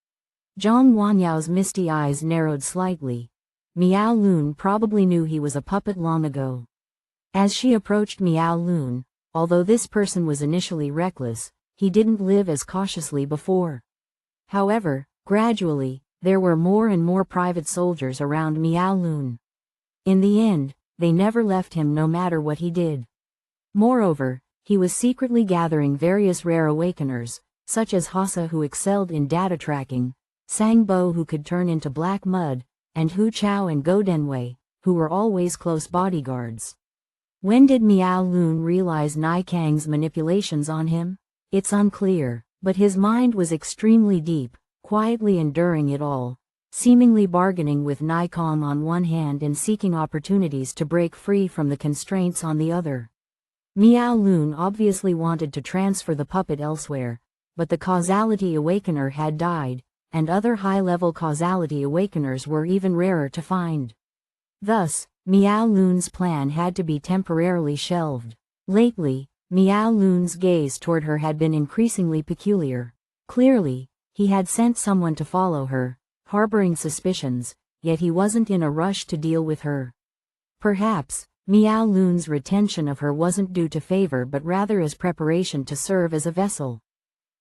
Zhang Wanyao's misty eyes narrowed slightly. Miao Lun probably knew he was a puppet long ago. As she approached Miao Lun, although this person was initially reckless, he didn't live as cautiously before. However, gradually, there were more and more private soldiers around Miao Lun. In the end, they never left him no matter what he did. Moreover, he was secretly gathering various rare awakeners, such as Hassa who excelled in data tracking, Sang Bo who could turn into black mud, and Hu Chao and Go Denwei, who were always close bodyguards. When did Miao Lun realize Nai Kang's manipulations on him? It's unclear, but his mind was extremely deep, quietly enduring it all, seemingly bargaining with Nai Kang on one hand and seeking opportunities to break free from the constraints on the other. Miao Lun obviously wanted to transfer the puppet elsewhere, but the causality awakener had died, and other high-level causality awakeners were even rarer to find. Thus, Miao Lun's plan had to be temporarily shelved. Lately, Miao Lun's gaze toward her had been increasingly peculiar. Clearly, he had sent someone to follow her, harboring suspicions, yet he wasn't in a rush to deal with her. Perhaps, Miao Lun's retention of her wasn't due to favor but rather as preparation to serve as a vessel.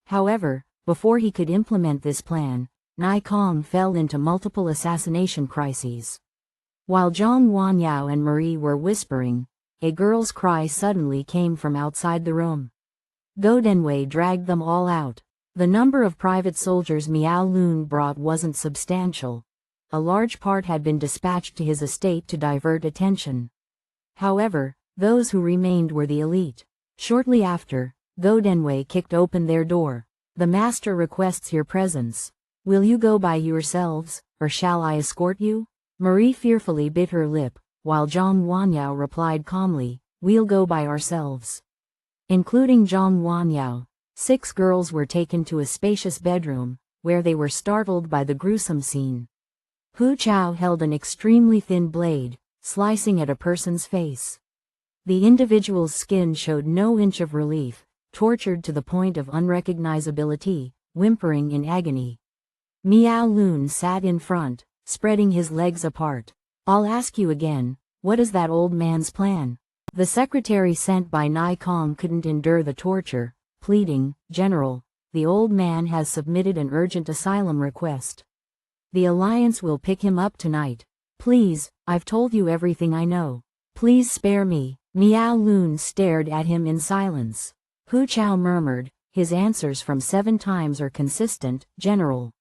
However, before he could implement this plan, Nai Kong fell into multiple assassination crises. While Zhang Wanyao and Marie were whispering, a girl's cry suddenly came from outside the room. Go Denwei dragged them all out. The number of private soldiers Miao Lun brought wasn't substantial. A large part had been dispatched to his estate to divert attention. However, those who remained were the elite. Shortly after, Go Denwei kicked open their door. The master requests your presence. Will you go by yourselves, or shall I escort you? Marie fearfully bit her lip, while Zhang Wanyao replied calmly, we'll go by ourselves. Including Zhang Wanyao, 6 girls were taken to a spacious bedroom, where they were startled by the gruesome scene. Hu Chao held an extremely thin blade, slicing at a person's face. The individual's skin showed no inch of relief, tortured to the point of unrecognizability, whimpering in agony. Miao Lun sat in front, spreading his legs apart. I'll ask you again, what is that old man's plan? The secretary sent by Nai Kong couldn't endure the torture, pleading, General, the old man has submitted an urgent asylum request. The Alliance will pick him up tonight. Please, I've told you everything I know. Please spare me. Miao Lun stared at him in silence. Hu Chao murmured, his answers from 7 times are consistent, General.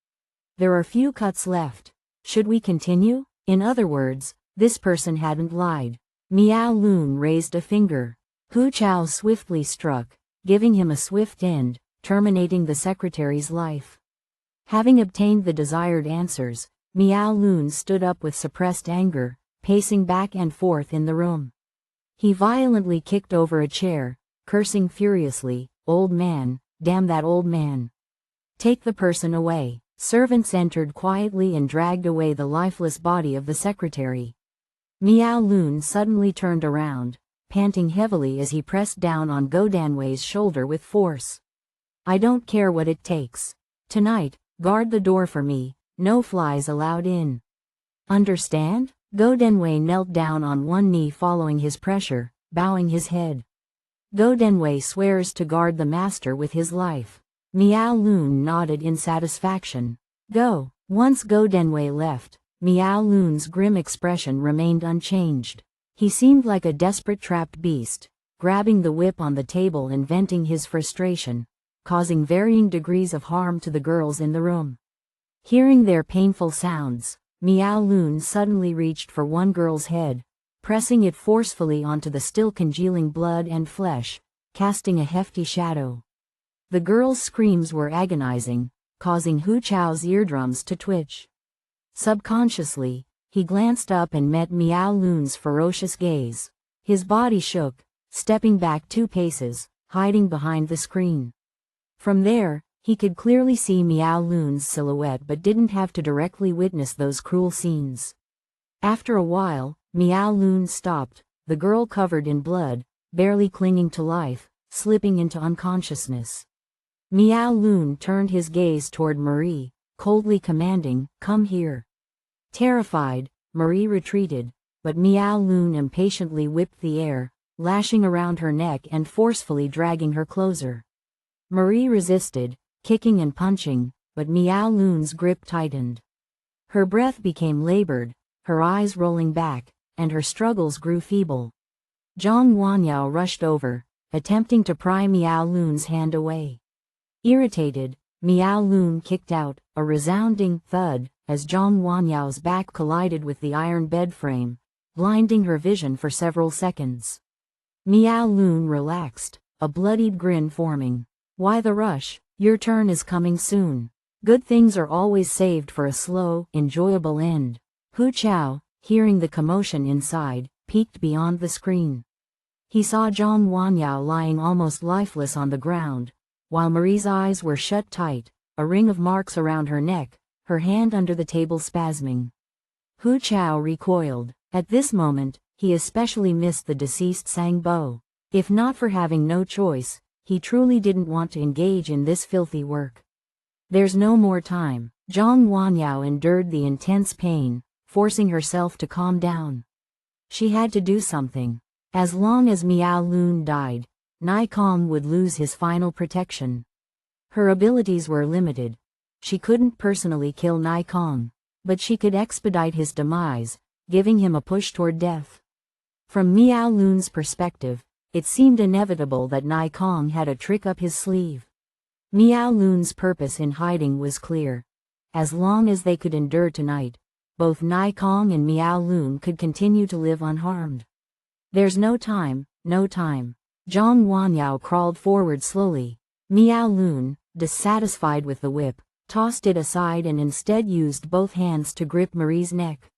There are few cuts left. Should we continue? In other words, this person hadn't lied. Miao Lun raised a finger. Hu Chao swiftly struck, giving him a swift end, terminating the secretary's life. Having obtained the desired answers, Miao Lun stood up with suppressed anger, pacing back and forth in the room. He violently kicked over a chair, cursing furiously, old man, damn that old man. Take the person away. Servants entered quietly and dragged away the lifeless body of the secretary. Miao Lun suddenly turned around, panting heavily as he pressed down on Go Danwei's shoulder with force. I don't care what it takes. Tonight, guard the door for me, no flies allowed in. Understand? Go Denwei knelt down on one knee following his pressure, bowing his head. Go Denwei swears to guard the master with his life. Miao Lun nodded in satisfaction. Go. Once Go Denwei left, Miao Lun's grim expression remained unchanged. He seemed like a desperate trapped beast, grabbing the whip on the table and venting his frustration, causing varying degrees of harm to the girls in the room. Hearing their painful sounds, Miao Lun suddenly reached for one girl's head, pressing it forcefully onto the still congealing blood and flesh, casting a hefty shadow. The girl's screams were agonizing, causing Hu Chao's eardrums to twitch. Subconsciously, he glanced up and met Miao Lun's ferocious gaze. His body shook, stepping back 2 paces, hiding behind the screen. From there, he could clearly see Miao Lun's silhouette but didn't have to directly witness those cruel scenes. After a while, Miao Lun stopped, the girl covered in blood, barely clinging to life, slipping into unconsciousness. Miao Lun turned his gaze toward Marie, coldly commanding, come here. Terrified, Marie retreated, but Miao Lun impatiently whipped the air, lashing around her neck and forcefully dragging her closer. Marie resisted, kicking and punching, but Miao Lun's grip tightened. Her breath became labored, her eyes rolling back, and her struggles grew feeble. Zhang Wanyao rushed over, attempting to pry Miao Lun's hand away. Irritated, Miao Lun kicked out, a resounding thud, as Zhang Wanyao's back collided with the iron bed frame, blinding her vision for several seconds. Miao Lun relaxed, a bloodied grin forming. Why the rush? Your turn is coming soon. Good things are always saved for a slow, enjoyable end. Hu Chao, hearing the commotion inside, peeked beyond the screen. He saw Zhang Wanyao lying almost lifeless on the ground, while Marie's eyes were shut tight, a ring of marks around her neck, her hand under the table spasming. Hu Chao recoiled. At this moment, he especially missed the deceased Sang Bo. If not for having no choice, he truly didn't want to engage in this filthy work. There's no more time. Zhang Wanyao endured the intense pain, forcing herself to calm down. She had to do something. As long as Miao Lun died, Nai Kong would lose his final protection. Her abilities were limited. She couldn't personally kill Nai Kong, but she could expedite his demise, giving him a push toward death. From Miao Lun's perspective, it seemed inevitable that Nai Kong had a trick up his sleeve. Miao Lun's purpose in hiding was clear. As long as they could endure tonight, both Nai Kong and Miao Lun could continue to live unharmed. There's no time, no time. Zhang Wanyao crawled forward slowly. Miao Lun, dissatisfied with the whip, tossed it aside and instead used both hands to grip Marie's neck.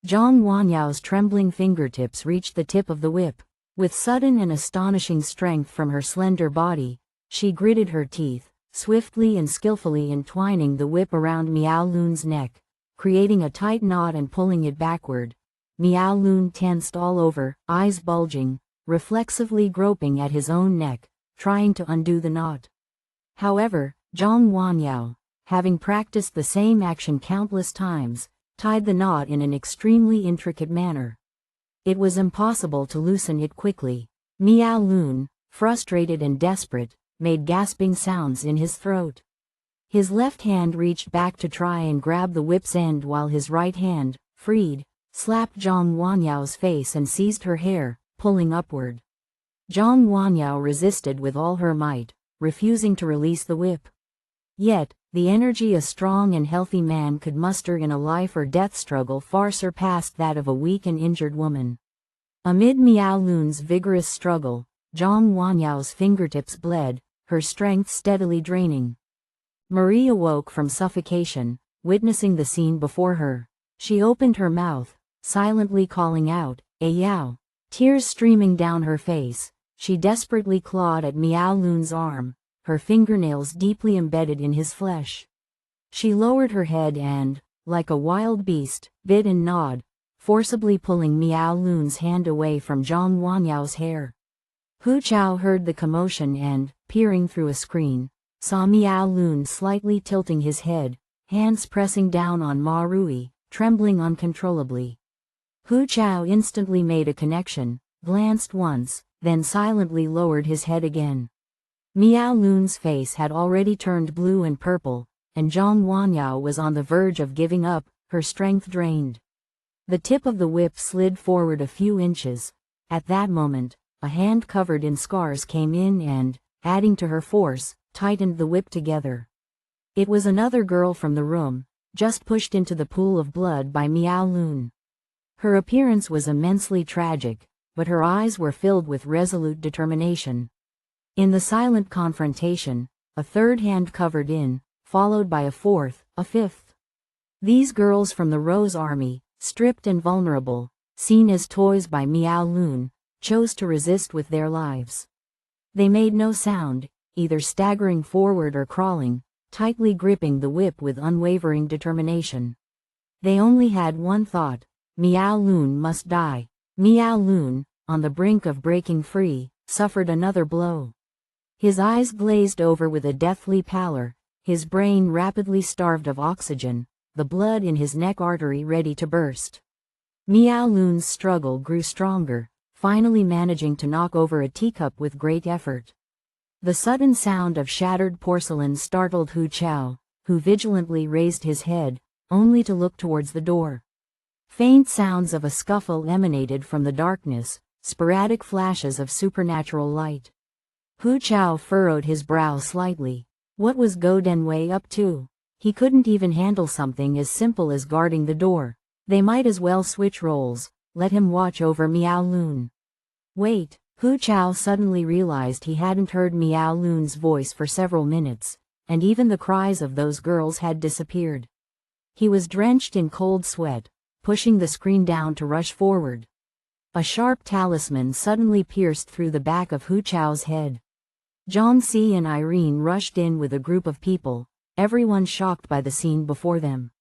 Zhang Wanyao's trembling fingertips reached the tip of the whip. With sudden and astonishing strength from her slender body, she gritted her teeth, swiftly and skillfully entwining the whip around Miao Lun's neck, creating a tight knot and pulling it backward. Miao Lun tensed all over, eyes bulging, reflexively groping at his own neck, trying to undo the knot. However, Zhang Wanyao, having practiced the same action countless times, tied the knot in an extremely intricate manner. It was impossible to loosen it quickly. Miao Lun, frustrated and desperate, made gasping sounds in his throat. His left hand reached back to try and grab the whip's end while his right hand, freed, slapped Zhang Wanyao's face and seized her hair, pulling upward. Zhang Wanyao resisted with all her might, refusing to release the whip. Yet, the energy a strong and healthy man could muster in a life-or-death struggle far surpassed that of a weak and injured woman. Amid Miao Lun's vigorous struggle, Zhang Wanyao's fingertips bled, her strength steadily draining. Marie awoke from suffocation, witnessing the scene before her. She opened her mouth, silently calling out, "Ayao!" Tears streaming down her face, she desperately clawed at Miao Lun's arm, her fingernails deeply embedded in his flesh. She lowered her head and, like a wild beast, bit and gnawed, forcibly pulling Miao Lun's hand away from Zhang Wanyao's hair. Hu Chao heard the commotion and, peering through a screen, saw Miao Lun slightly tilting his head, hands pressing down on Ma Rui, trembling uncontrollably. Hu Chao instantly made a connection, glanced once, then silently lowered his head again. Miao Lun's face had already turned blue and purple, and Zhang Wanyao was on the verge of giving up, her strength drained. The tip of the whip slid forward a few inches. At that moment, a hand covered in scars came in and, adding to her force, tightened the whip together. It was another girl from the room, just pushed into the pool of blood by Miao Lun. Her appearance was immensely tragic, but her eyes were filled with resolute determination. In the silent confrontation, a third hand covered in, followed by a fourth, a fifth. These girls from the Rose Army, stripped and vulnerable, seen as toys by Miao Lun, chose to resist with their lives. They made no sound, either staggering forward or crawling, tightly gripping the whip with unwavering determination. They only had one thought: Miao Lun must die. Miao Lun, on the brink of breaking free, suffered another blow. His eyes glazed over with a deathly pallor, his brain rapidly starved of oxygen, the blood in his neck artery ready to burst. Miao Lun's struggle grew stronger, finally managing to knock over a teacup with great effort. The sudden sound of shattered porcelain startled Hu Chao, who vigilantly raised his head, only to look towards the door. Faint sounds of a scuffle emanated from the darkness, sporadic flashes of supernatural light. Hu Chao furrowed his brow slightly. What was Go Denwei up to? He couldn't even handle something as simple as guarding the door. They might as well switch roles, let him watch over Miao Lun. Wait, Hu Chao suddenly realized he hadn't heard Miao Lun's voice for several minutes, and even the cries of those girls had disappeared. He was drenched in cold sweat, pushing the screen down to rush forward. A sharp talisman suddenly pierced through the back of Hu Chao's head. Zhang Si and Irene rushed in with a group of people, everyone shocked by the scene before them.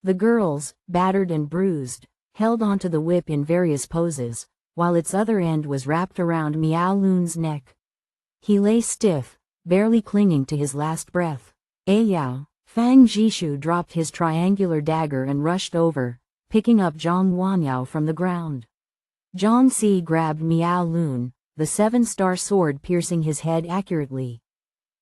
The girls, battered and bruised, held onto the whip in various poses, while its other end was wrapped around Miao Lun's neck. He lay stiff, barely clinging to his last breath. Yao. Fang Jishu dropped his triangular dagger and rushed over, picking up Zhang Wanyao from the ground. Zhang Si grabbed Miao Lun, the 7-star sword piercing his head accurately.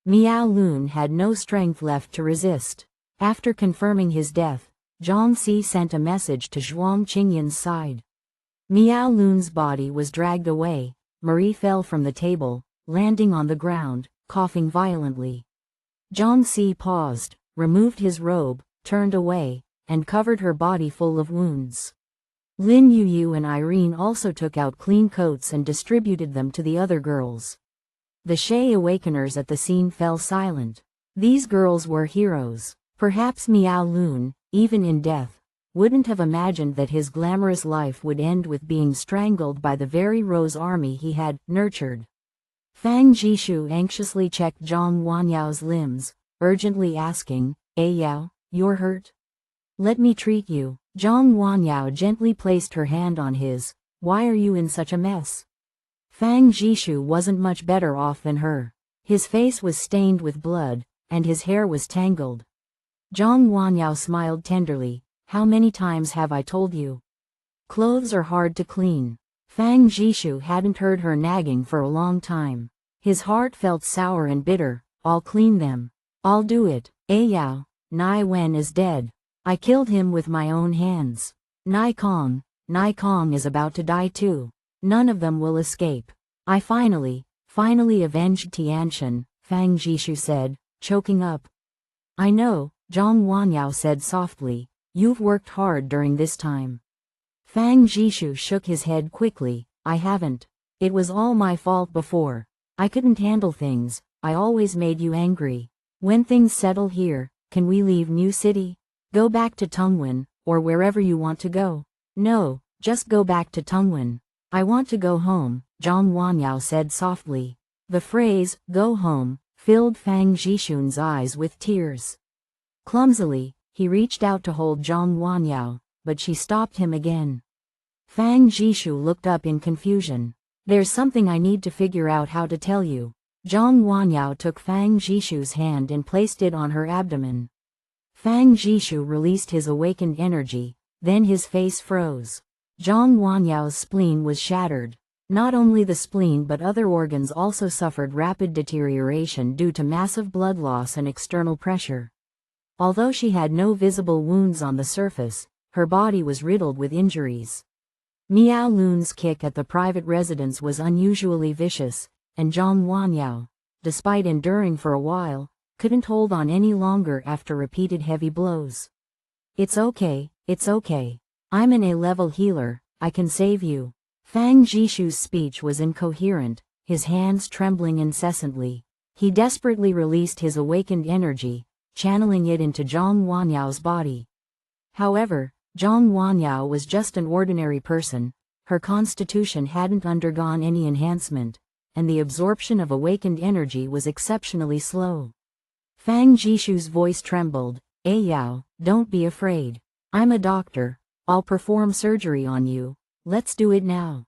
Miao Lun had no strength left to resist. After confirming his death, Zhang Si sent a message to Zhuang Qingyan's side. Miao Lun's body was dragged away. Marie fell from the table, landing on the ground, coughing violently. Zhang Si paused, removed his robe, turned away, and covered her body full of wounds. Lin Yuyu and Irene also took out clean coats and distributed them to the other girls. The Shay Awakeners at the scene fell silent. These girls were heroes. Perhaps Miao Lun, even in death, wouldn't have imagined that his glamorous life would end with being strangled by the very Rose Army he had nurtured. Fang Jishu anxiously checked Zhang Wanyao's limbs, urgently asking, Yao, you're hurt? Let me treat you. Zhang Wanyao gently placed her hand on his. Why are you in such a mess? Fang Jishu wasn't much better off than her. His face was stained with blood, and his hair was tangled. Zhang Wanyao smiled tenderly. How many times have I told you? Clothes are hard to clean. Fang Jishu hadn't heard her nagging for a long time. His heart felt sour and bitter. I'll clean them. I'll do it. Yao, Nai Wen is dead. I killed him with my own hands. Nai Kong is about to die too. None of them will escape. I finally avenged Tianshan, Fang Jishu said, choking up. I know, Zhang Wanyao said softly. You've worked hard during this time. Fang Jishu shook his head quickly. I haven't. It was all my fault before. I couldn't handle things. I always made you angry. When things settle here, can we leave New City? Go back to Tungwen, or wherever you want to go. No, just go back to Tungwen. I want to go home, Zhang Wanyao said softly. The phrase, go home, filled Fang Jishun's eyes with tears. Clumsily, he reached out to hold Zhang Wanyao, but she stopped him again. Fang Jishu looked up in confusion. There's something I need to figure out how to tell you. Zhang Wanyao took Fang Jishu's hand and placed it on her abdomen. Fang Jishu released his awakened energy, then his face froze. Zhang Wanyao's spleen was shattered. Not only the spleen but other organs also suffered rapid deterioration due to massive blood loss and external pressure. Although she had no visible wounds on the surface, her body was riddled with injuries. Miao Lun's kick at the private residence was unusually vicious, and Zhang Wanyao, despite enduring for a while, couldn't hold on any longer after repeated heavy blows. It's okay. I'm an A-level healer, I can save you. Fang Jishu's speech was incoherent, his hands trembling incessantly. He desperately released his awakened energy, channeling it into Zhang Wanyao's body. However, Zhang Wanyao was just an ordinary person. Her constitution hadn't undergone any enhancement, and the absorption of awakened energy was exceptionally slow. Fang Jishu's voice trembled. Yao, don't be afraid. I'm a doctor. I'll perform surgery on you. Let's do it now.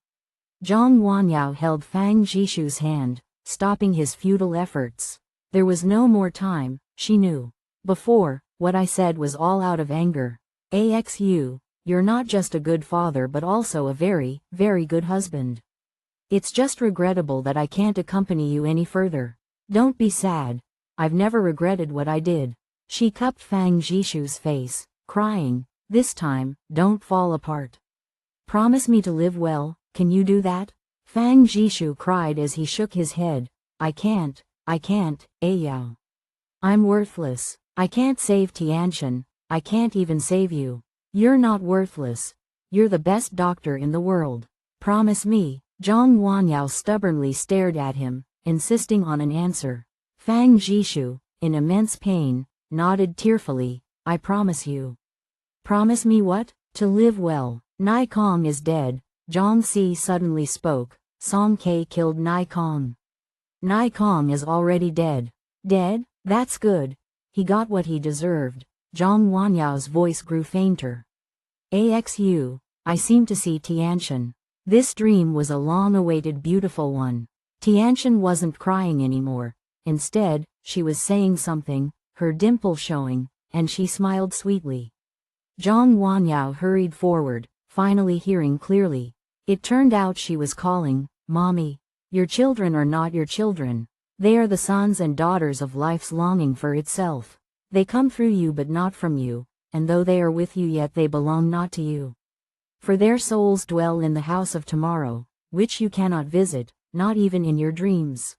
Zhang Wanyao held Fang Jishu's hand, stopping his futile efforts. There was no more time, she knew. Before, what I said was all out of anger. Axu, you're not just a good father but also a very, very good husband. It's just regrettable that I can't accompany you any further. Don't be sad. I've never regretted what I did. She cupped Fang Jishu's face, crying, this time, don't fall apart. Promise me to live well, can you do that? Fang Jishu cried as he shook his head. I can't, Yao. I'm worthless. I can't save Tianshan. I can't even save you. You're not worthless. You're the best doctor in the world. Promise me. Zhang Wanyao stubbornly stared at him, insisting on an answer. Fang Jishu, in immense pain, nodded tearfully. I promise you. Promise me what? To live well. Nai Kong is dead. Zhang Si suddenly spoke. Song Ke killed Nai Kong. Nai Kong is already dead. Dead? That's good. He got what he deserved. Zhang Wanyao's voice grew fainter. Axu, I seem to see Tianshan. This dream was a long-awaited beautiful one. Tianshan wasn't crying anymore. Instead, she was saying something, her dimple showing, and she smiled sweetly. Zhang Wanyao hurried forward, finally hearing clearly. It turned out she was calling, "Mommy." Your children are not your children. They are the sons and daughters of life's longing for itself. They come through you but not from you, and though they are with you yet they belong not to you. For their souls dwell in the house of tomorrow, which you cannot visit, not even in your dreams.